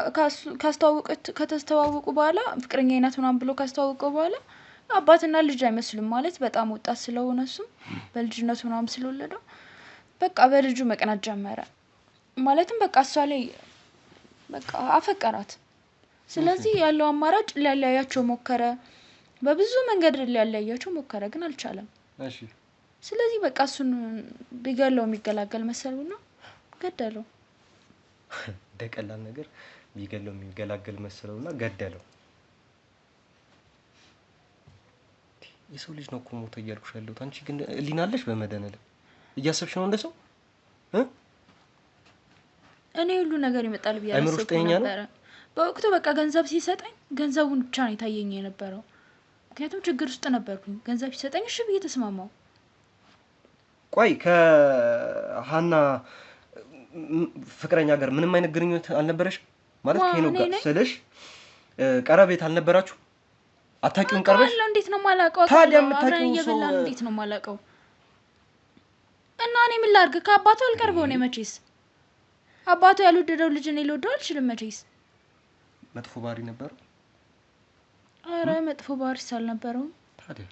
Speaker 1: ከተስተዋወቁ በኋላ ፍቅረኛዬ ናት ምናምን ብሎ ካስተዋወቀው በኋላ አባትና ልጅ አይመስሉም ማለት በጣም ወጣት ስለሆነ እሱም በልጅነቱ ምናምን ስለወለደው በቃ በልጁ መቅናት ጀመረ። ማለትም በቃ እሷ ላይ በቃ አፈቀራት። ስለዚህ ያለው አማራጭ ሊያለያያቸው ሞከረ። በብዙ መንገድ ሊያለያያቸው ሞከረ፣ ግን አልቻለም።
Speaker 3: እሺ
Speaker 1: ስለዚህ በቃ እሱን ቢገለው የሚገላገል መሰሉና ገደለው።
Speaker 3: ደቀላል ነገር ቢገለው የሚገላገል መሰለውና ገደለው። የሰው ልጅ ነው እኮ ሞተ እያልኩሽ ያለሁት። አንቺ ግን ሊናለሽ በመደነል እያሰብሽ ነው እንደሰው
Speaker 1: እኔ ሁሉ ነገር ይመጣል ቢያስብ ነበር። በወቅቱ በቃ ገንዘብ ሲሰጠኝ ገንዘቡን ብቻ ነው ታየኝ የነበረው። ምክንያቱም ችግር ውስጥ ነበርኩኝ። ገንዘብ ሲሰጠኝ እሺ ብዬ ተስማማው።
Speaker 3: ቆይ ከሀና ፍቅረኛ ጋር ምንም አይነት ግንኙነት አልነበረሽ ማለት ከሄኖ ጋር ስለሽ ቀረቤት አልነበራችሁ? አታውቂውም? ቀርበሽ
Speaker 1: እንዴት ነው ማላውቀው?
Speaker 3: ታዲያ የምታውቂው ሰው
Speaker 1: እንዴት ነው ማላውቀው? እና እኔ ምን ላድርግ? ከአባቱ አልቀርበው ነው መቼስ። አባቱ ያልወደደው ልጅ እኔ ልወደው አልችልም መቼስ።
Speaker 3: መጥፎ ባህሪ ነበር?
Speaker 1: አረ መጥፎ ባህሪ አልነበረውም። ታዲያ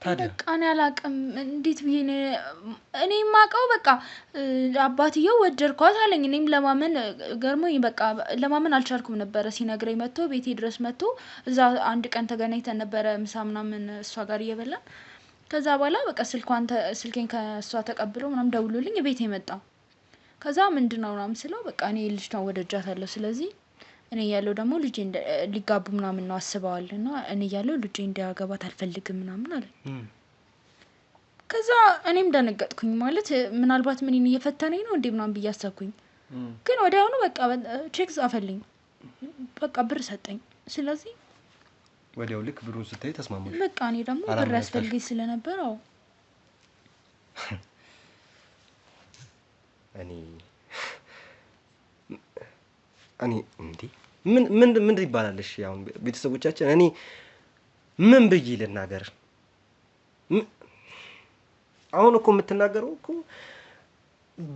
Speaker 1: በቃ እኔ አላውቅም እንዴት ብዬ እኔ የማውቀው በቃ አባትየው ወደድኳት አለኝ። እኔም ለማመን ገርሞኝ በቃ ለማመን አልቻልኩም ነበረ። ሲነግረኝ መጥቶ ቤቴ ድረስ መጥቶ እዛ አንድ ቀን ተገናኝተን ነበረ ምሳ ምናምን እሷ ጋር እየበላን። ከዛ በኋላ በቃ ስልኬን ከእሷ ተቀብሎ ምናምን ደውሎልኝ ቤቴ መጣ። ከዛ ምንድነው ምናምን ስለው በቃ እኔ ልጅቷን ወደጃታለሁ፣ ስለዚህ እኔ ያለው ደግሞ ልጄ ሊጋቡ ምናምን ነው አስበዋልና እኔ ያለው ልጄ እንዲያገባት አልፈልግም ምናምን አለ። ከዛ እኔም ደነገጥኩኝ። ማለት ምናልባት ምን እየፈተነኝ ነው እንዴ ምናምን ብዬ አሰብኩኝ። ግን ወዲያውኑ በቃ ቼክ ጻፈልኝ፣ በቃ ብር ሰጠኝ። ስለዚህ
Speaker 3: ወዲያው ልክ ብሩን ስታይ ተስማማሽ?
Speaker 1: በቃ እኔ ደግሞ ብር ያስፈልገኝ ስለነበር አዎ
Speaker 3: እኔ እንዴ ምን ይባላልሽ? አሁን ቤተሰቦቻችን እኔ ምን ብዬ ልናገር? አሁን እኮ የምትናገረው እኮ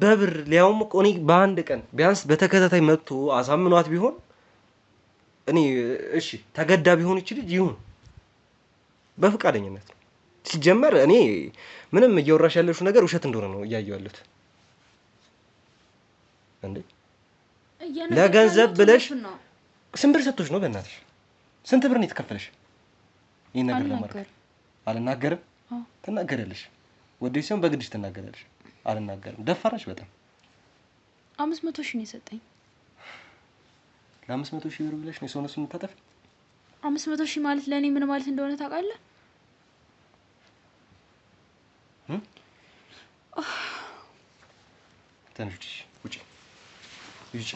Speaker 3: በብር ሊያውም እኮ እኔ በአንድ ቀን ቢያንስ በተከታታይ መጥቶ አሳምኗት ቢሆን እኔ እሺ ተገዳ ቢሆን ይችል ይሁን በፍቃደኝነት ሲጀመር እኔ ምንም እየወራሽ ያለሽው ነገር ውሸት እንደሆነ ነው እያየሁ ያለሁት እንዴ ለገንዘብ ብለሽ ስንት ብር ሰጥቶሽ ነው በእናትሽ ስንት ብር ነው የተከፈለሽ ይሄን ነገር ለማድረግ አልናገርም ትናገሪያለሽ ወዴት ሲሆን በግድሽ ትናገሪያለሽ አልናገርም ደፋራሽ በጣም
Speaker 1: 500 ሺህ ነው የሰጠኝ
Speaker 3: ለ500 ሺህ ብር ብለሽ ነው ሰውነሱን የምታጠፊ
Speaker 1: 500 ሺህ ማለት ለኔ ምን ማለት እንደሆነ ታውቃለህ
Speaker 3: ተነሽ ውጪ ውጪ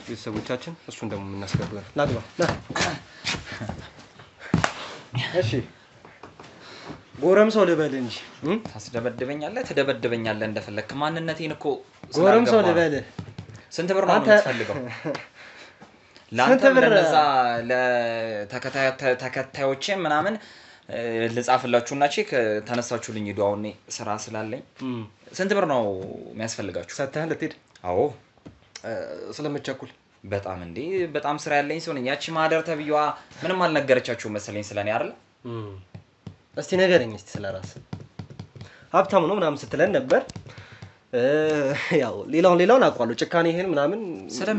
Speaker 3: ቤተሰቦቻችን እሱን ደግሞ የምናስገባው ናግባ ና እሺ ጎረምሳው ልበል እንጂ
Speaker 2: ታስደበድበኛለህ ትደበድበኛለህ እንደፈለክ ማንነቴን እኮ
Speaker 3: ጎረምሳው ልበል
Speaker 2: ስንት ብር ነው የምትፈልገው ላንተ ለነዛ ለተከታዮቼ ምናምን ልጻፍላችሁና ቼክ ተነሳችሁልኝ ሄዱ አሁን ስራ ስላለኝ ስንት ብር ነው የሚያስፈልጋችሁ
Speaker 3: ሰተህ ልትሄድ
Speaker 2: አዎ
Speaker 3: ስለመቸኩል
Speaker 2: በጣም እንዴ በጣም ስራ ያለኝ ሰው ነኝ ያቺ ማደር ተብዩዋ ምንም አልነገረቻችሁ መሰለኝ ስለኔ አይደል
Speaker 3: እስቲ ነገረኝ እስቲ ስለራስ ሀብታም ነው ምናምን ስትለን ነበር ያው ሌላውን አቋሉ ጭካኔ ይሄን ምናምን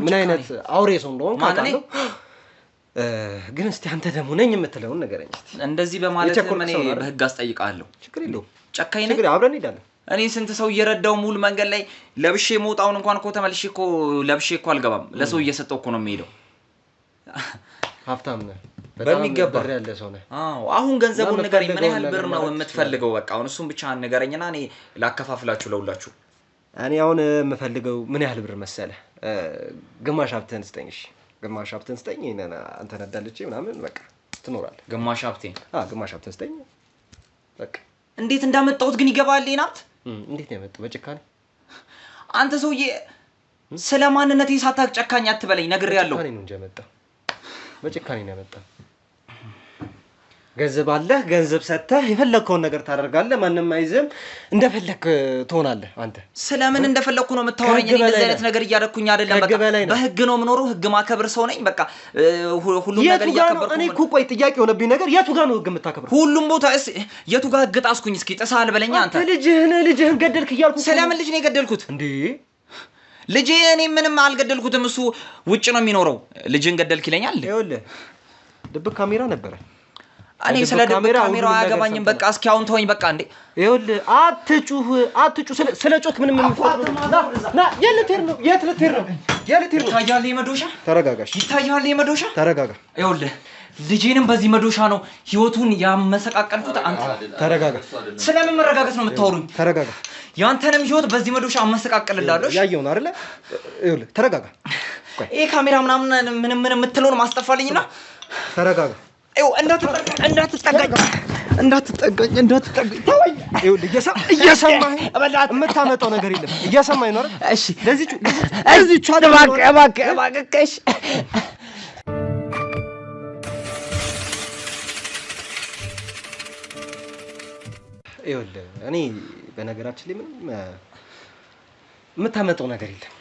Speaker 3: ምን አይነት አውሬ ሰው እንደሆነ ካለው ግን እስቲ አንተ ደግሞ ነኝ የምትለውን ነገረኝ እስቲ
Speaker 2: እንደዚህ በማለት እኔ በህግ አስጠይቃለሁ
Speaker 3: ችግር የለውም
Speaker 2: ጨካኝ ነኝ
Speaker 3: ችግር አብረን እንሄዳለን
Speaker 2: እኔ ስንት ሰው እየረዳው ሙሉ መንገድ ላይ ለብሼ ሞጣውን እንኳን እኮ ተመልሼ እኮ ለብሼ እኮ አልገባም ለሰው እየሰጠው እኮ ነው የሚሄደው
Speaker 3: ሀብታም ነህ
Speaker 2: በሚገባ
Speaker 3: ብር ያለ ሰው ነህ
Speaker 2: አዎ አሁን ገንዘቡን ንገረኝ ምን ያህል ብር ነው የምትፈልገው በቃ አሁን እሱን ብቻ ንገረኝና እኔ ላከፋፍላችሁ ለውላችሁ
Speaker 3: እኔ አሁን የምፈልገው ምን ያህል ብር መሰለህ ግማሽ ሀብተን ስጠኝ እሺ ግማሽ ሀብተን ስጠኝ እኔና አንተ ነዳልቼ ምናምን በቃ ትኖራለህ
Speaker 2: ግማሽ ሀብቴን
Speaker 3: ግማሽ ሀብተን ስጠኝ በቃ
Speaker 2: እንዴት እንዳመጣሁት ግን ይገባል ይናት
Speaker 3: እንዴት ነው የመጣው በጭካኔ
Speaker 2: አንተ ሰውዬ ስለማንነቴ ሳታቅ ጨካኝ አትበለኝ ነግሬያለሁ
Speaker 3: በጭካኔ ነው እንጂ የመጣው በጭካኔ ነው የመጣው ገንዘብ አለህ ገንዘብ ሰጥተህ የፈለከውን ነገር ታደርጋለህ ማንንም አይዝም እንደፈለክ ትሆናለህ አንተ
Speaker 2: ስለምን እንደፈለኩ ነው የምታወራኝ እኔ እንደዚህ አይነት ነገር እያደረኩኝ አይደለም በቃ በህግ ነው የምኖረው ህግ ማከብር ሰው ነኝ በቃ ሁሉም ነገር እያከበርኩ
Speaker 3: እኔ እኮ ቆይ ጥያቄ ሆነብኝ ነገር የቱ ጋር ነው ህግ የምታከብረው
Speaker 2: ሁሉም ቦታ የቱ ጋር ህግ ጣስኩኝ እስኪ ጥሳል በለኛ አንተ
Speaker 3: ልጅህን ገደልክ እያልኩ
Speaker 2: ስለምን ልጅ ነው የገደልኩት
Speaker 3: እንዴ
Speaker 2: ልጄ እኔ ምንም አልገደልኩትም እሱ ውጭ ነው የሚኖረው ልጅን ገደልክ ይለኛል
Speaker 3: ይኸውልህ ድብቅ ካሜራ ነበረ
Speaker 2: እኔ ስለ ድብቅ ካሜራው አያገባኝም በቃ እስኪ አሁን ተወኝ በቃ እንዴ
Speaker 3: ይኸውልህ አትጩህ ስለ ጮክ ምንም ና የት ልትሄድ ነው
Speaker 2: ይታያል የመዶሻ
Speaker 3: ተረጋጋሽ
Speaker 2: ይታያል የመዶሻ
Speaker 3: ተረጋጋ
Speaker 2: ይኸውልህ ልጄንም በዚህ መዶሻ ነው ህይወቱን ያመሰቃቀልኩት አንተ
Speaker 3: ተረጋጋ
Speaker 2: ስለምን መረጋጋት ነው የምታወሩኝ
Speaker 3: ተረጋጋ
Speaker 2: ያንተንም ህይወት በዚህ መዶሻ አመሰቃቀልላለሁ
Speaker 3: ያየው ነው አይደለ ይኸውልህ ተረጋጋ
Speaker 2: ይሄ ካሜራ ምናምን ምንም የምትለውን ማስጠፋልኝና
Speaker 3: ተረጋጋ
Speaker 2: እንዳትጠጋኝ
Speaker 3: ተወኝ ይኸውልህ እየሰማኸኝ የምታመጣው ነገር የለም እየሰማኸኝ ነው አይደል
Speaker 2: እሺ
Speaker 3: ለዚህ
Speaker 2: እባክህ
Speaker 3: ይኸውልህ እኔ በነገራችን ላይ ምንም የምታመጣው ነገር የለም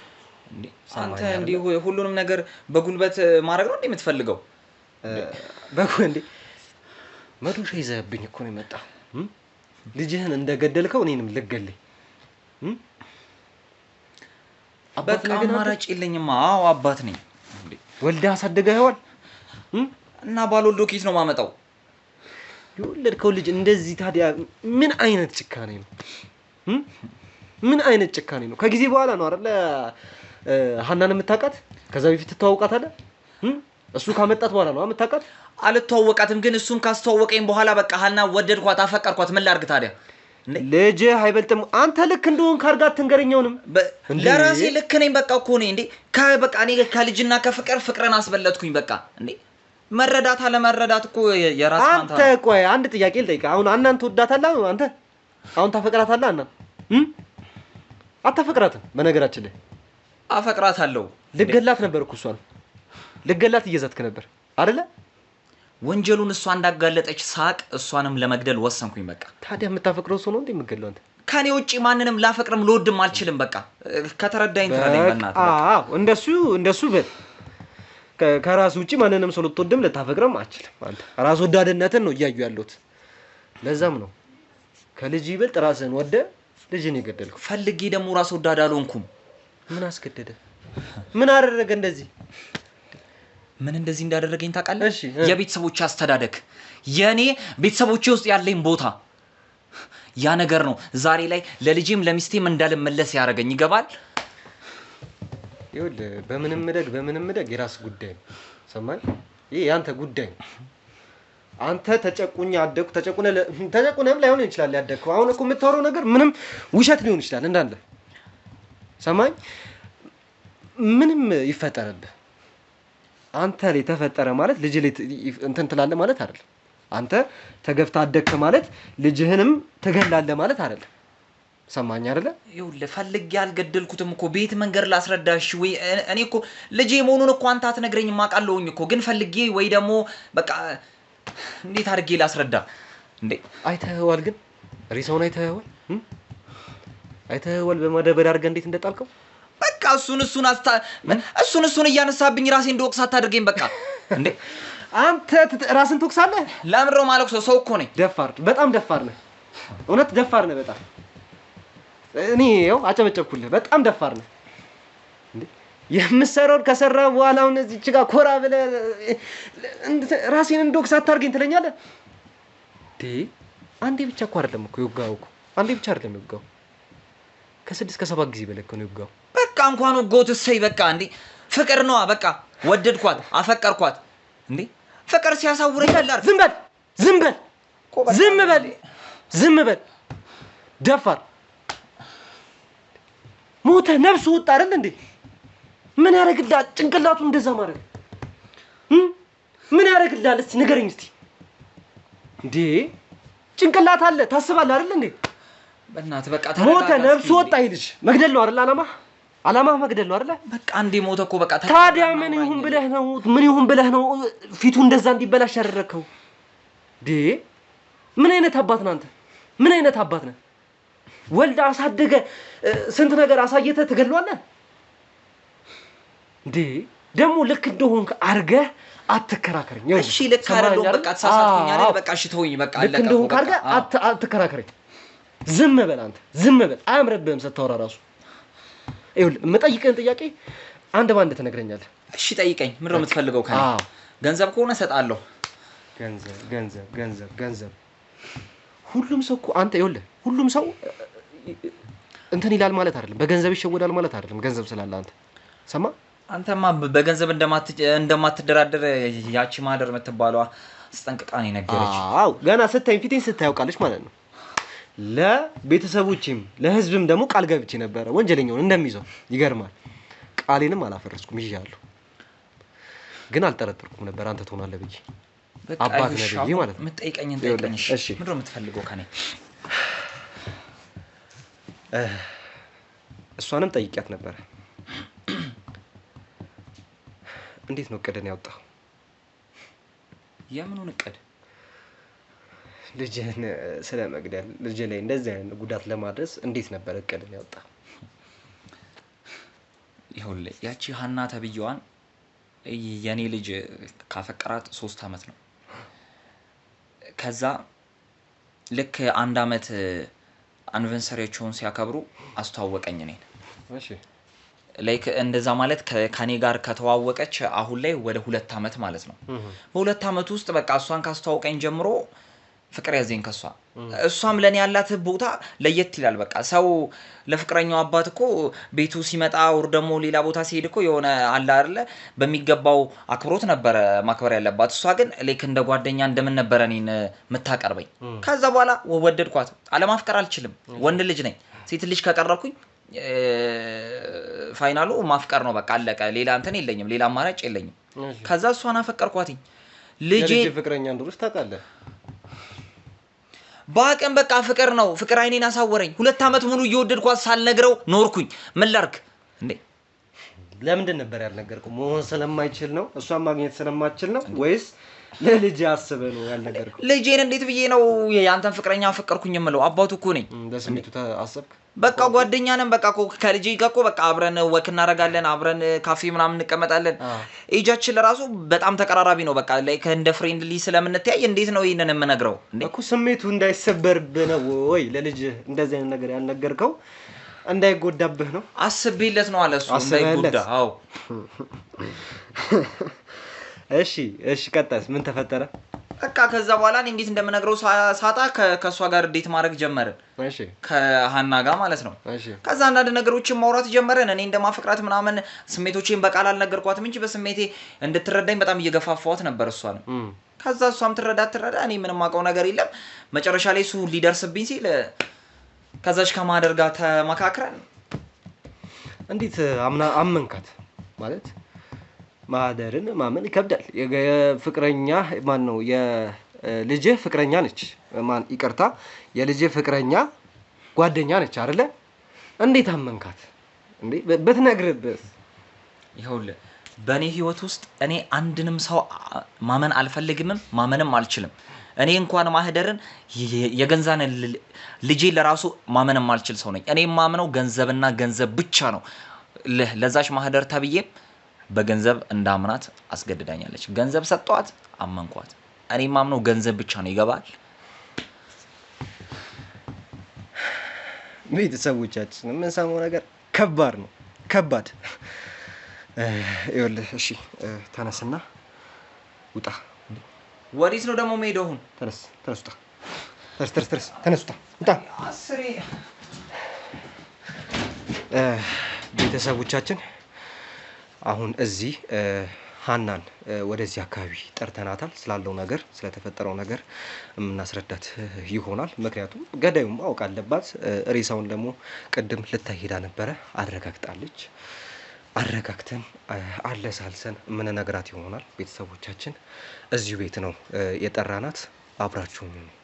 Speaker 2: እንዴ አንተ እንዴ ሁሉንም ነገር በጉልበት ማድረግ ነው እንዴ የምትፈልገው
Speaker 3: እንዴ መዶሻ ይዘህብኝ እኮ ነው የመጣው ልጅህን እንደገደልከው እኔንም ልገለኝ
Speaker 2: አባት ነገር አማራጭ የለኝም አዎ አባት ነኝ እንዴ
Speaker 3: ወልደህ አሳድገኸዋል
Speaker 2: እና ባልወልዶ ኪስ ነው ማመጣው
Speaker 3: የወለድከው ልጅ እንደዚህ ታዲያ ምን አይነት ጭካኔ ነው ምን አይነት ጭካኔ ነው ከጊዜ በኋላ ነው አይደል ሀናን የምታውቃት ከዛ በፊት ተዋውቃታለህ እሱ ካመጣት በኋላ ነው የምታውቃት
Speaker 2: አልተዋወቃትም ግን እሱን ካስተዋወቀኝ በኋላ በቃ ሀና ወደድኳት አፈቀርኳት ምን ላድርግ ታዲያ
Speaker 3: ልጅ አይበልጥም አንተ ልክ እንደሆን ካርጋት ትንገረኛውንም
Speaker 2: ለራሴ ልክ ነኝ በቃ እኮ ነኝ እንዴ በቃ እኔ ከልጅና ፍቅርን አስበለጥኩኝ በቃ እንዴ መረዳት አለመረዳት እኮ የራስ ማንታ
Speaker 3: አንተ ቆይ አንድ ጥያቄ ልጠይቅ አሁን አናን ትወዳታለህ አንተ አሁን ታፈቅራታለህ አናን አታፈቅራትም በነገራችን ላይ
Speaker 2: አፈቅራታለሁ
Speaker 3: ልገላት ነበር እኮ እሷን ልገላት እየዛትክ ነበር አይደለ
Speaker 2: ወንጀሉን እሷ እንዳጋለጠች ሳቅ እሷንም ለመግደል ወሰንኩኝ በቃ
Speaker 3: ታዲያ የምታፈቅረው ሰው ነው እንዴ የምትገለው አንተ
Speaker 2: ከኔ ውጪ ማንንም ላፈቅርም ልወድም አልችልም በቃ ከተረዳኝ በእናትህ
Speaker 3: አዎ እንደሱ በል ከራስ ውጪ ማንንም ሰው ልትወድም ልታፈቅርም አትችልም አንተ ራስ ወዳድነትን ነው እያዩ ያሉት ለዛም ነው ከልጅ ይበልጥ ራስን ወደ ልጅን ይገደልኩ
Speaker 2: ፈልጌ ደግሞ ራስ ወዳድ አልሆንኩም
Speaker 3: ምን አስገደደ ምን አደረገ እንደዚህ
Speaker 2: ምን እንደዚህ እንዳደረገኝ ታውቃለህ የቤተሰቦች አስተዳደግ የኔ ቤተሰቦቼ ውስጥ ያለኝ ቦታ ያ ነገር ነው ዛሬ ላይ ለልጄም ለሚስቴም እንዳልመለስ ያረጋኝ ይገባል
Speaker 3: ይወል በምንም ምደግ የራስ ጉዳይ ነው ሰማኝ ይሄ ያንተ ጉዳይ አንተ ተጨቁኝ አደኩ ተጨቁነም ላይሆን ይችላል ያደኩ አሁን እኮ የምታወራው ነገር ምንም ውሸት ሊሆን ይችላል እንዳለ ሰማኝ ምንም ይፈጠርብህ አንተ ላይ ተፈጠረ ማለት ልጅ ላይ እንትን ትላለ ማለት አይደለም አንተ ተገፍታ አደከ ማለት ልጅህንም ተገላለ ማለት አይደለም ሰማኝ አይደለ
Speaker 2: ይኸውልህ ፈልጌ ያልገደልኩትም እኮ ቤት መንገር ላስረዳሽ ወይ እኔ እኮ ልጄ መሆኑን እኮ አንተ አትነግረኝም ማቃለውኝ እኮ ግን ፈልጌ ወይ ደግሞ በቃ እንዴት አድርጌ ላስረዳ እንዴ
Speaker 3: አይተኸዋል ግን ሪሳውን አይተኸዋል በማደበር አድርገህ እንዴት እንደጣልከው
Speaker 2: በቃ እሱን እያነሳብኝ ራሴ እንደወቅስ አታድርገኝ በቃ እንዴ
Speaker 3: አንተ ራስን ትወቅሳለህ
Speaker 2: ለምንድነው ማለት ሰው እኮ ነኝ
Speaker 3: ደፋር በጣም ደፋር ነህ እውነት ደፋር ነህ በጣም እኔ ያው አጨበጨብኩልህ በጣም ደፋር ነህ እንዴ የምሰራው ከሰራ በኋላ አሁን እዚች ጋር ኮራ ብለህ ራስን እንደወቅስ አታድርገኝ ትለኛለህ አንዴ ብቻ እኮ አይደለም እኮ ይወጋው እኮ አንዴ ብቻ አይደለም ይወጋው ከ6 ከ7 ጊዜ በላይ እኮ ነው ይወጋው
Speaker 2: በቃ እንኳን ወጎት እሰይ በቃ እንዴ ፍቅር ነው በቃ ወደድኳት አፈቀርኳት እንዴ ፍቅር ሲያሳውረኝ አይደል ዝም በል ደፋር ሞተ ነፍሱ ወጣ አይደል እንዴ ምን ያረግልሃል ጭንቅላቱ እንደዛ ማረግ ምን ያረግልሃል እስቲ ንገረኝ እስቲ እንዴ ጭንቅላት አለ ታስባለህ አይደል እንዴ በእናትህ በቃ
Speaker 3: ሞተ ነፍሱ ወጣ ይልሽ መግደል ነው አይደል አላማ መግደል ነው አይደል
Speaker 2: በቃ አንዴ ሞተ እኮ በቃ
Speaker 3: ታዲያ ምን ይሁን ብለህ ነው ፊቱ እንደዛ እንዲበላሽ ያደረከው ምን አይነት አባት ነህ አንተ ምን አይነት አባት ነህ ወልዳ አሳደገ ስንት ነገር አሳየተ ተገድሏል ደግሞ ልክ እንደሆንክ አርገህ አትከራከረኝ
Speaker 2: እሺ ልክ አይደለም በቃ ተሳሳትኩኝ አይደል በቃ እሺ ተውኝ በቃ አለቀ
Speaker 3: ልክ እንደሆንክ አርገህ አትከራከረኝ ዝም በል አንተ ዝም በል አያምርብህም ስታወራ ራሱ ይኸውልህ የምጠይቅህን ጥያቄ አንድ ባንድ ትነግረኛለህ
Speaker 2: እሺ ጠይቀኝ ምንድን ነው የምትፈልገው ከኔ ገንዘብ ከሆነ እሰጣለሁ ገንዘብ ሁሉም ሰው እኮ አንተ ይኸውልህ ሁሉም ሰው እንትን ይላል ማለት አይደለም በገንዘብ ይሸወዳል ማለት አይደለም ገንዘብ ስላለ አንተ ሰማ አንተማ በገንዘብ እንደማትደራደር ያቺ ማደር የምትባለዋ አስጠንቅቃ ነው ነገረች
Speaker 3: አዎ ገና ስታይ ፊቴን ስታያውቃለች ማለት ነው ለቤተሰቦቼም ለህዝብም ደግሞ ቃል ገብቼ ነበር ወንጀለኛውን እንደሚይዘው ይገርማል ቃሌንም አላፈረስኩም ይያለሁ ግን አልጠረጠርኩም ነበር አንተ ትሆናለህ ብዬ አባት ነህ ብዬ ማለት ነው
Speaker 2: የምትጠይቀኝን ጠይቀኝ እሺ ምንድን ነው የምትፈልገው ከኔ
Speaker 3: እሷንም ጠይቂያት ነበር እንዴት ነው እቅድን ያወጣው
Speaker 2: የምኑን እቅድ
Speaker 3: ልጅህን ስለመግደል ልጅ ላይ እንደዚህ አይነት ጉዳት ለማድረስ እንዴት ነበር እቅድን ያወጣው
Speaker 2: ይኸውልህ ያቺ ሀና ተብየዋን የኔ ልጅ ካፈቀራት 3 አመት ነው ከዛ ልክ 1 አመት አንቨርሰሪያቸውን ሲያከብሩ አስተዋወቀኝ እኔን
Speaker 3: እሺ
Speaker 2: ላይክ እንደዛ ማለት ከኔ ጋር ከተዋወቀች አሁን ላይ ወደ 2 አመት ማለት ነው በ2 አመት ውስጥ በቃ እሷን ካስተዋወቀኝ ጀምሮ ፍቅር ያዘኝ ከሷ እሷም ለኔ ያላት ቦታ ለየት ይላል በቃ ሰው ለፍቅረኛው አባት እኮ ቤቱ ሲመጣ ወር ደግሞ ሌላ ቦታ ሲሄድ እኮ የሆነ አለ አይደለ በሚገባው አክብሮት ነበር ማክበር ያለባት እሷ ግን ላይክ እንደ ጓደኛ እንደምን ነበር እኔን መታቀርበኝ ከዛ በኋላ ወደድኳት አለማፍቀር አልችልም ወንድ ልጅ ነኝ ሴት ልጅ ከቀረብኩኝ ፋይናሉ ማፍቀር ነው በቃ አለቀ ሌላ እንትን የለኝም ሌላ አማራጭ የለኝም ከዛ እሷን አፈቀርኳትኝ ልጅ
Speaker 3: ፍቅረኛ እንደሆነች ታውቃለህ
Speaker 2: ባቀን በቃ ፍቅር ነው ፍቅር አይኔን አሳወረኝ 2 አመት ሙሉ እየወደድኳት ሳልነግረው ኖርኩኝ ምን ላርክ እንዴ
Speaker 3: ለምንድን ነበር ያልነገርከው መሆን ስለማይችል ነው እሷን ማግኘት ስለማይችል ነው ወይስ ለልጅ አስበህ ነው ያልነገርከው?
Speaker 2: ልጄን እንዴት ብዬ ነው ያንተን ፍቅረኛ ፈቀርኩኝ የምለው? አባቱ እኮ ነኝ።
Speaker 3: ለስሜቱ አሰብክ?
Speaker 2: በቃ ጓደኛ ነን። በቃ እኮ ከልጄ ጋር እኮ በቃ አብረን ወክ እናደርጋለን፣ አብረን ካፌ ምናምን እንቀመጣለን። ኤጃችን ለራሱ በጣም ተቀራራቢ ነው። በቃ ላይክ እንደ ፍሬንድሊ ስለምንተያይ እንዴት ነው ይሄንን የምነግረው?
Speaker 3: እኮ ስሜቱ እንዳይሰበርብህ ነው ወይ ለልጅ እንደዚህ አይነት ነገር ያልነገርከው? እንዳይጎዳብህ ነው?
Speaker 2: አስቤለት ነው አለ እሱ እንዳይጎዳ። አዎ
Speaker 3: እሺ ቀጣይስ ምን ተፈጠረ?
Speaker 2: በቃ ከዛ በኋላ እኔ እንዴት እንደምነግረው ሳጣ ከሷ ጋር ዴት ማድረግ ጀመርን።
Speaker 3: እሺ
Speaker 2: ከሃና ጋር ማለት ነው።
Speaker 3: እሺ
Speaker 2: ከዛ አንዳንድ ነገሮችን ማውራት ጀመረን። እኔ እንደማፈቅራት ምናምን ስሜቶቼን በቃል አልነገርኳትም እንጂ በስሜቴ እንድትረዳኝ በጣም እየገፋፋኋት ነበር እሷን። ከዛ እሷም ትረዳ እኔ ምንም አውቀው ነገር የለም። መጨረሻ ላይ እሱ ሊደርስብኝ ሲል ከዛች ከማደር ጋር ተመካክረን
Speaker 3: እንዴት አመንካት ማለት ማደርን ማመን ይከብዳል። የፍቅረኛ ማን ነው? የልጅህ ፍቅረኛ ነች። ማን ይቅርታ፣ የልጅህ ፍቅረኛ ጓደኛ ነች አይደለ? እንዴት አመንካት እንዴ? በትነግርብህ
Speaker 2: ይኸውልህ፣ በእኔ ህይወት ውስጥ እኔ አንድንም ሰው ማመን አልፈልግምም ማመንም አልችልም። እኔ እንኳን ማህደርን የገንዛን ልጄ ለራሱ ማመንም አልችል ሰው ነኝ። እኔ ማምነው ገንዘብና ገንዘብ ብቻ ነው። ለዛች ማህደር ተብዬ በገንዘብ እንዳምናት አስገድዳኛለች። ገንዘብ ሰጠዋት፣ አመንኳት። እኔ ማምነው ገንዘብ ብቻ ነው። ይገባል?
Speaker 3: ቤተሰቦቻችን የምንሰማው ነገር ከባድ ነው፣ ከባድ። ይኸውልህ እሺ፣ ተነስና ውጣ።
Speaker 2: ወዴት ነው ደግሞ የምሄደው? አሁን
Speaker 3: ተነስ፣ ውጣ። ተነስ፣ ውጣ። ቤተሰቦቻችን አሁን እዚህ ሃናን ወደዚህ አካባቢ ጠርተናታል። ስላለው ነገር ስለተፈጠረው ነገር የምናስረዳት ይሆናል። ምክንያቱም ገዳዩም ማወቅ አለባት። ሬሳውን ደግሞ ቅድም ልታይ ሄዳ ነበረ፣ አረጋግጣለች። አረጋግተን አለሳልሰን የምንነግራት ይሆናል። ቤተሰቦቻችን እዚሁ ቤት ነው የጠራናት። አብራችሁን ነው።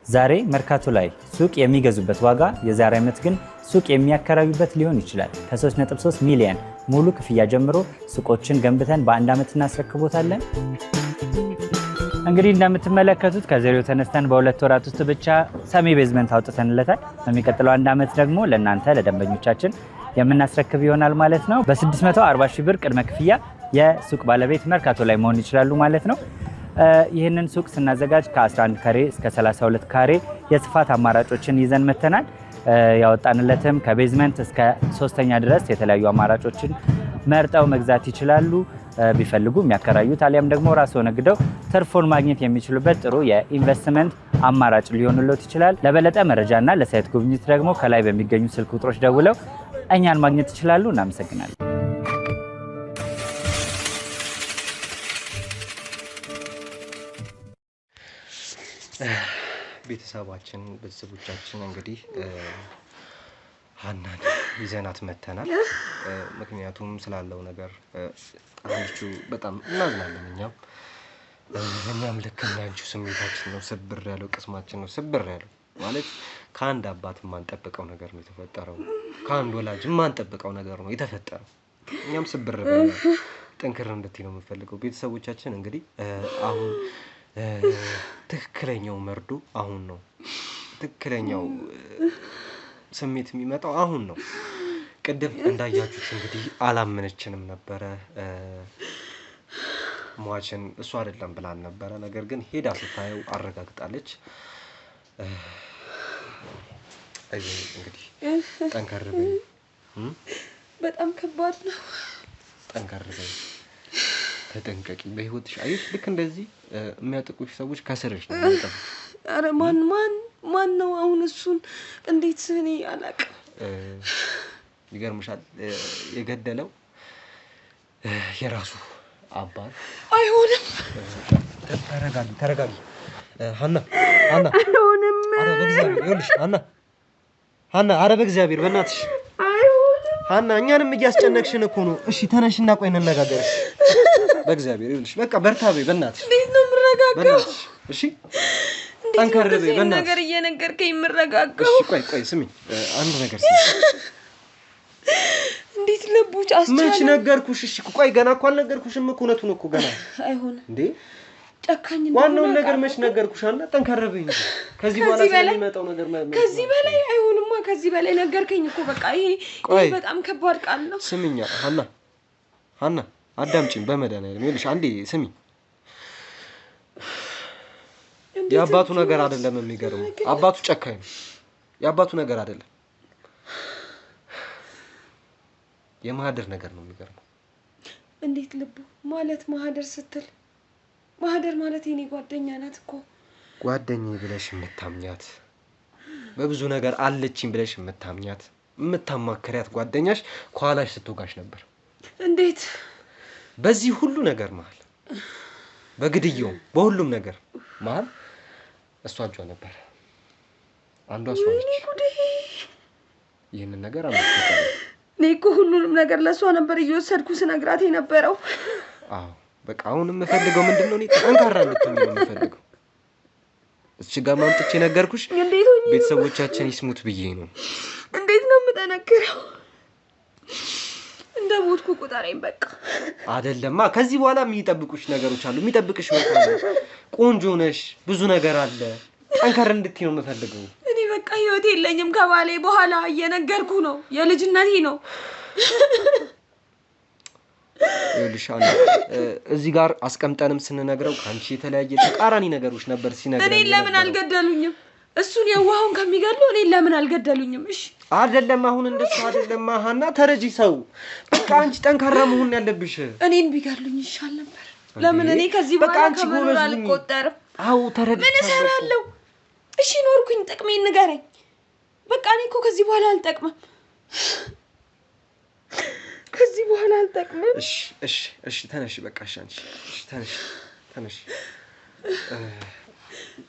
Speaker 4: ዛሬ መርካቶ ላይ ሱቅ የሚገዙበት ዋጋ የዛሬ ዓመት ግን ሱቅ የሚያከራዩበት ሊሆን ይችላል። ከ3.3 ሚሊዮን ሙሉ ክፍያ ጀምሮ ሱቆችን ገንብተን በአንድ ዓመት እናስረክቦታለን። እንግዲህ እንደምትመለከቱት ከዜሮ ተነስተን በሁለት ወራት ውስጥ ብቻ ሰሚ ቤዝመንት አውጥተንለታል። በሚቀጥለው አንድ ዓመት ደግሞ ለእናንተ ለደንበኞቻችን የምናስረክብ ይሆናል ማለት ነው። በ640 ሺህ ብር ቅድመ ክፍያ የሱቅ ባለቤት መርካቶ ላይ መሆን ይችላሉ ማለት ነው። ይህንን ሱቅ ስናዘጋጅ ከ11 ካሬ እስከ 32 ካሬ የስፋት አማራጮችን ይዘን መተናል። ያወጣንለትም ከቤዝመንት እስከ 3ኛ ድረስ የተለያዩ አማራጮችን መርጠው መግዛት ይችላሉ። ቢፈልጉ የሚያከራዩት አሊያም ደግሞ ራስዎ ነግደው ትርፉን ማግኘት የሚችሉበት ጥሩ የኢንቨስትመንት አማራጭ ሊሆንልዎት ይችላል። ለበለጠ መረጃና ለሳይት ጉብኝት ደግሞ ከላይ በሚገኙ ስልክ ቁጥሮች ደውለው እኛን ማግኘት ይችላሉ። እናመሰግናለን።
Speaker 3: ቤተሰቦቻችን እንግዲህ ሃናን ይዘናት መተናል። ምክንያቱም ስላለው ነገር አንቺ በጣም እናዝናለን። እኛም ልክ እንዳንቺ ስሜታችን ነው ስብር ያለው፣ ቅስማችን ነው ስብር ያለው። ማለት ከአንድ አባት የማንጠብቀው ነገር ነው የተፈጠረው። ከአንድ ወላጅ የማንጠብቀው ነገር ነው የተፈጠረው። እኛም ስብር ብለን ጠንክር እንድትይ ነው የምፈልገው። ቤተሰቦቻችን እንግዲህ አሁን ትክክለኛው መርዶ አሁን ነው። ትክክለኛው ስሜት የሚመጣው አሁን ነው። ቅድም እንዳያችሁት እንግዲህ አላመነችንም ነበረ። ሟችን እሱ አይደለም ብላን ነበረ። ነገር ግን ሄዳ ስታየው አረጋግጣለች። እንግዲህ ጠንከር በይ።
Speaker 5: በጣም ከባድ ነው።
Speaker 3: ጠንከር በይ፣ ተጠንቀቂ በህይወትሽ። አይሽ ልክ እንደዚህ የሚያጠቁሽ ሰዎች ከስርሽ ነው የሚጠቁ።
Speaker 5: አረ ማን ነው አሁን? እሱን እንዴት እኔ አላውቅም።
Speaker 3: ይገርምሻል፣ የገደለው የራሱ አባት።
Speaker 5: አይሆንም።
Speaker 3: ተረጋጊ ሃና።
Speaker 5: አይሆንም።
Speaker 3: አረ በእግዚአብሔር ይኸውልሽ ሃና፣ አረ በእግዚአብሔር በእናትሽ ሃና፣ እኛንም እያስጨነቅሽን እኮ ነው። እሺ ተነሽና ቆይ እንነጋገር። በእግዚአብሔር ይኸውልሽ፣ በቃ በርታ በይ በእናትሽ።
Speaker 5: እንዴት ነው የምረጋጋው?
Speaker 3: እሺ ጠንከር በይ በእናትሽ።
Speaker 5: ነገር እየነገርከኝ የምረጋጋው?
Speaker 3: እሺ ቆይ ስሚ፣ አንድ ነገር ስሚ።
Speaker 5: እንዴት ልቡጭ አስቻለ
Speaker 3: መች ነገርኩሽ እሺ ቆይ ገና እኮ አልነገርኩሽም እኮ እውነቱን እኮ ገና
Speaker 5: አይሆን
Speaker 3: እንዴ
Speaker 5: ጨካኝ
Speaker 3: ዋናውን ነገር መች ነገርኩሽ አና ጠንከረበኝ እንጂ ከዚህ በኋላ ስለሚመጣው ነገር
Speaker 5: ከዚህ በላይ አይሆንማ ከዚህ በላይ ነገርከኝ እኮ በቃ ይሄ በጣም ከባድ ቃል ነው
Speaker 3: ስሚኛ ሀና አዳምጪኝ በመድኃኒዓለም ይኸውልሽ አንዴ ስሚ የአባቱ ነገር አይደለም የሚገርመው አባቱ ጨካኝ ነው የአባቱ ነገር አይደለም የማህደር ነገር ነው የሚገርመው
Speaker 5: እንዴት ልቡ ማለት ማህደር ስትል ማህደር ማለት የኔ ጓደኛ ናት እኮ
Speaker 3: ጓደኛዬ ብለሽ የምታምኛት በብዙ ነገር አለችኝ ብለሽ የምታምኛት የምታማከሪያት ጓደኛሽ ኋላሽ ስትወጋሽ ነበር
Speaker 5: እንዴት
Speaker 3: በዚህ ሁሉ ነገር መሀል በግድያው በሁሉም ነገር መሀል እሷ እጇ ነበር አንዷ እሷ ነች ይሄንን ነገር አመጣጣለሁ
Speaker 5: እኔ እኮ ሁሉንም ነገር ለሷ ነበር እየወሰድኩ ስነግራት የነበረው
Speaker 3: አዎ በቃ አሁን የምፈልገው ምንድነው እኔ ጠንካራ እንድትሆኚ ነው የምፈልገው እዚህ ጋር ማምጥቼ ነገርኩሽ ቤተሰቦቻችን ይስሙት ብዬ ነው
Speaker 5: እንዴት ነው የምጠነክረው እንደሞትኩ ቁጠረኝ በቃ
Speaker 3: አይደለማ ከዚህ በኋላ የሚጠብቁሽ ነገሮች አሉ የሚጠብቅሽ ወጣ ቆንጆ ነሽ ብዙ ነገር አለ ጠንካራ እንድትይ ነው የምፈልገው
Speaker 5: እኔ በቃ ህይወት የለኝም ከባሌ በኋላ እየነገርኩ ነው የልጅነቴ ነው
Speaker 3: ይልሻል እዚህ ጋር አስቀምጠንም ስንነግረው ካንቺ የተለያየ ተቃራኒ ነገሮች ነበር ሲነግረን
Speaker 5: እኔ ለምን አልገደሉኝም እሱን የዋሁን ከሚገድሉ እኔ ለምን አልገደሉኝም እሺ
Speaker 3: አይደለም አሁን እንደሱ አይደለም ሀና ተረጂ ሰው በቃ አንቺ ጠንካራ መሆን ያለብሽ
Speaker 5: እኔን ቢገድሉኝ ይሻል ነበር ለምን እኔ ከዚህ በኋላ ከመኖር አልቆጠርም
Speaker 3: አው ተረጂ
Speaker 5: ምን እሰራለሁ እሺ ኖርኩኝ ጥቅሜን ንገረኝ በቃ እኔ እኮ ከዚህ በኋላ አልጠቅምም ከዚህ በኋላ አልጠቅምም
Speaker 3: እሺ ተነሽ በቃ አንቺ ተነሽ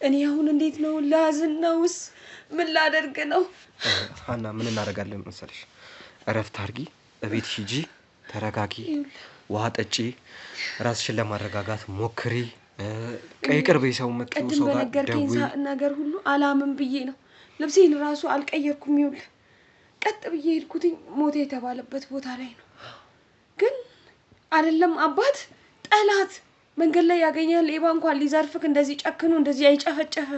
Speaker 5: እኔ አሁን እንዴት ነው ላዝን ነውስ ምን ላደርግ ነው
Speaker 3: ሀና ምን እናደርጋለን መሰለሽ እረፍት አድርጊ እቤት ሂጂ ተረጋጊ ውሃ ጠጪ ራስሽን ለማረጋጋት ሞክሪ ቀይ ቅርብ ሰው መጥቶ ሰው ጋር
Speaker 5: በነገርከኝ ነገር ሁሉ አላምን ብዬ ነው ልብሴን ራሱ አልቀየርኩም ይውል ቀጥ ብዬ ሄድኩትኝ ሞት የተባለበት ቦታ ላይ ነው ግን አይደለም አባት ጠላት መንገድ ላይ ያገኛል ሌባ እንኳን ሊዘርፍክ እንደዚህ ጨክኖ እንደዚህ አይጨፈጨፈ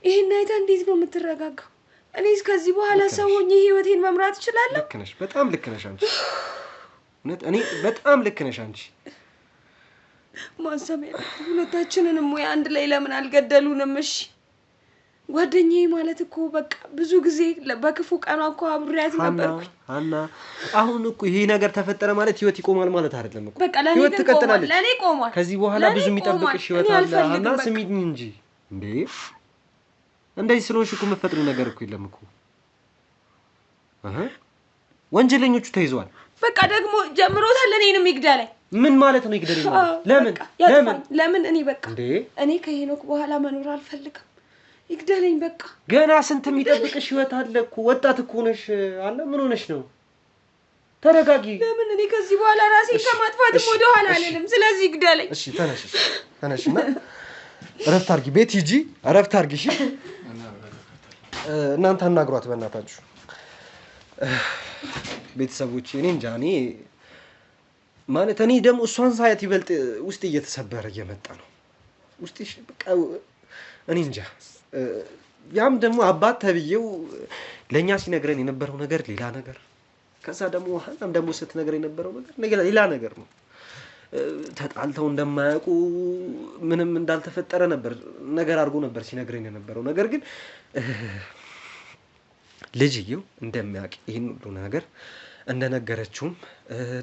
Speaker 5: ይሄን አይታ እንዴት ነው የምትረጋጋው እኔስ ከዚህ በኋላ ሰው ሆኜ ህይወቴን መምራት እችላለሁ
Speaker 3: ልክ ነሽ በጣም ልክ ነሽ አንቺ እኔ በጣም ልክ ነሽ አንቺ
Speaker 5: ማሰሚያ ሁለታችንንም ወይ አንድ ላይ ለምን አልገደሉንም እሺ ጓደኛዬ ማለት እኮ በቃ ብዙ ጊዜ በክፉ ቀኗ እኮ አብሬያት ነበርኩ
Speaker 3: ሀና አሁን እኮ ይሄ ነገር ተፈጠረ ማለት ህይወት ይቆማል ማለት አይደለም እኮ
Speaker 5: በቃ ለኔ ትቀጥላለች ለኔ ቆሟል
Speaker 3: ከዚህ በኋላ ብዙ የሚጠብቅሽ ህይወት አለ ሀና ስሚኝ እንጂ እንዴ እንደዚህ ስለሆንሽ እኮ መፈጥሩ ነገር እኮ የለም እኮ ወንጀለኞቹ ተይዘዋል
Speaker 5: በቃ ደግሞ ጀምሮታል እኔንም ይግደለኝ
Speaker 3: ምን ማለት ነው ይግደለኝ
Speaker 5: ለምን እኔ በቃ እኔ ከሄኖክ በኋላ መኖር አልፈልግም ይግደለኝ በቃ
Speaker 3: ገና ስንት የሚጠብቅሽ ህይወት አለ እኮ ወጣት እኮ ነሽ አለ ምን ሆነሽ ነው ተረጋጊ
Speaker 5: ለምን እኔ ከዚህ በኋላ ራሴን ከማጥፋትም ወደ ኋላ አልልም ስለዚህ ይግደለኝ
Speaker 3: እሺ ተነሽና እረፍት አድርጊ ቤት ሂጂ እረፍት አድርጊ እሺ እናንተ አናግሯት በእናታችሁ ቤተሰቦቼ እኔ እንጃ እኔ ማለት እኔ ደግሞ እሷን ሳያት ይበልጥ ውስጥ እየተሰበረ እየመጣ ነው ውስጥ በቃ እኔ እንጃ ያም ደግሞ አባት ተብዬው ለኛ ሲነግረን የነበረው ነገር ሌላ ነገር ከዛ ደግሞ ሀናም ደግሞ ስትነግረን የነበረው ነገር ሌላ ነገር ነው ተጣልተው እንደማያውቁ ምንም እንዳልተፈጠረ ነበር ነገር አድርጎ ነበር ሲነግረን የነበረው ነገር ግን ልጅየው እንደሚያውቅ ይሄን ሁሉ ነገር እንደነገረችውም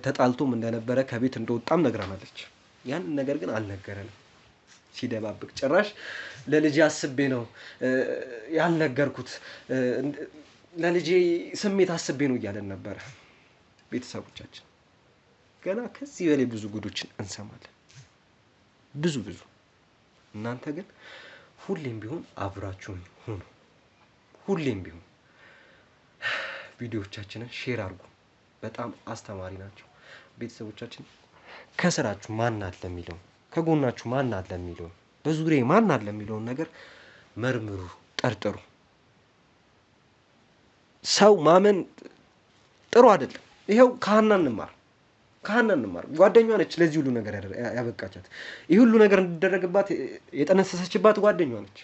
Speaker 3: ተጣልቶም እንደነበረ ከቤት እንደወጣም ነግራናለች ያን ነገር ግን አልነገረንም ሲደባብቅ ጭራሽ ለልጄ አስቤ ነው ያልነገርኩት ለልጄ ስሜት አስቤ ነው እያለን ነበር ቤተሰቦቻችን ገና ከዚህ በላይ ብዙ ጉዶችን እንሰማለን ብዙ እናንተ ግን ሁሌም ቢሆን አብራችሁን ሁኑ ሁሌም ቢሆን ቪዲዮዎቻችንን ሼር አድርጉ በጣም አስተማሪ ናቸው ቤተሰቦቻችን ከስራችሁ ማን አለ የሚለው ከጎናችሁ ማን አለ የሚለው በዙሪያዬ ማን አለ የሚለው ነገር መርምሩ ጠርጥሩ ሰው ማመን ጥሩ አይደለም ይኸው ከሀና እንማር ጓደኛዋ ነች ለዚህ ሁሉ ነገር ያበቃቻት ይህ ሁሉ ነገር እንዲደረግባት የጠነሰሰችባት ጓደኛዋ ነች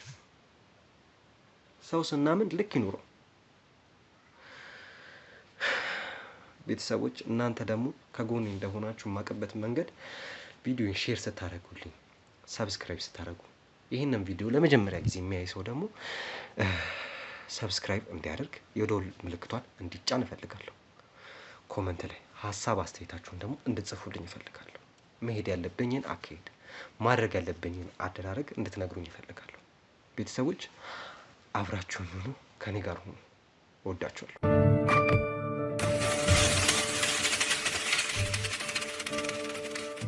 Speaker 3: ሰው ስናምን ልክ ይኑረው ቤተሰቦች እናንተ ደግሞ ከጎኔ እንደሆናችሁ ማቀበት መንገድ ቪዲዮን ሼር ስታደርጉልኝ ሰብስክራይብ ስታደርጉ ይሄንን ቪዲዮ ለመጀመሪያ ጊዜ የሚያይ ሰው ደግሞ ሰብስክራይብ እንዲያደርግ የደወል ምልክቷን እንዲጫን እፈልጋለሁ ኮሜንት ላይ ሐሳብ አስተያየታችሁን ደግሞ እንድትጽፉልኝ እፈልጋለሁ መሄድ ያለብኝን አካሄድ ማድረግ ያለብኝን አደራረግ እንድትነግሩኝ እፈልጋለሁ ቤተሰቦች አብራችሁን ሁኑ ከኔ ጋር ሁኑ ወዳችኋለሁ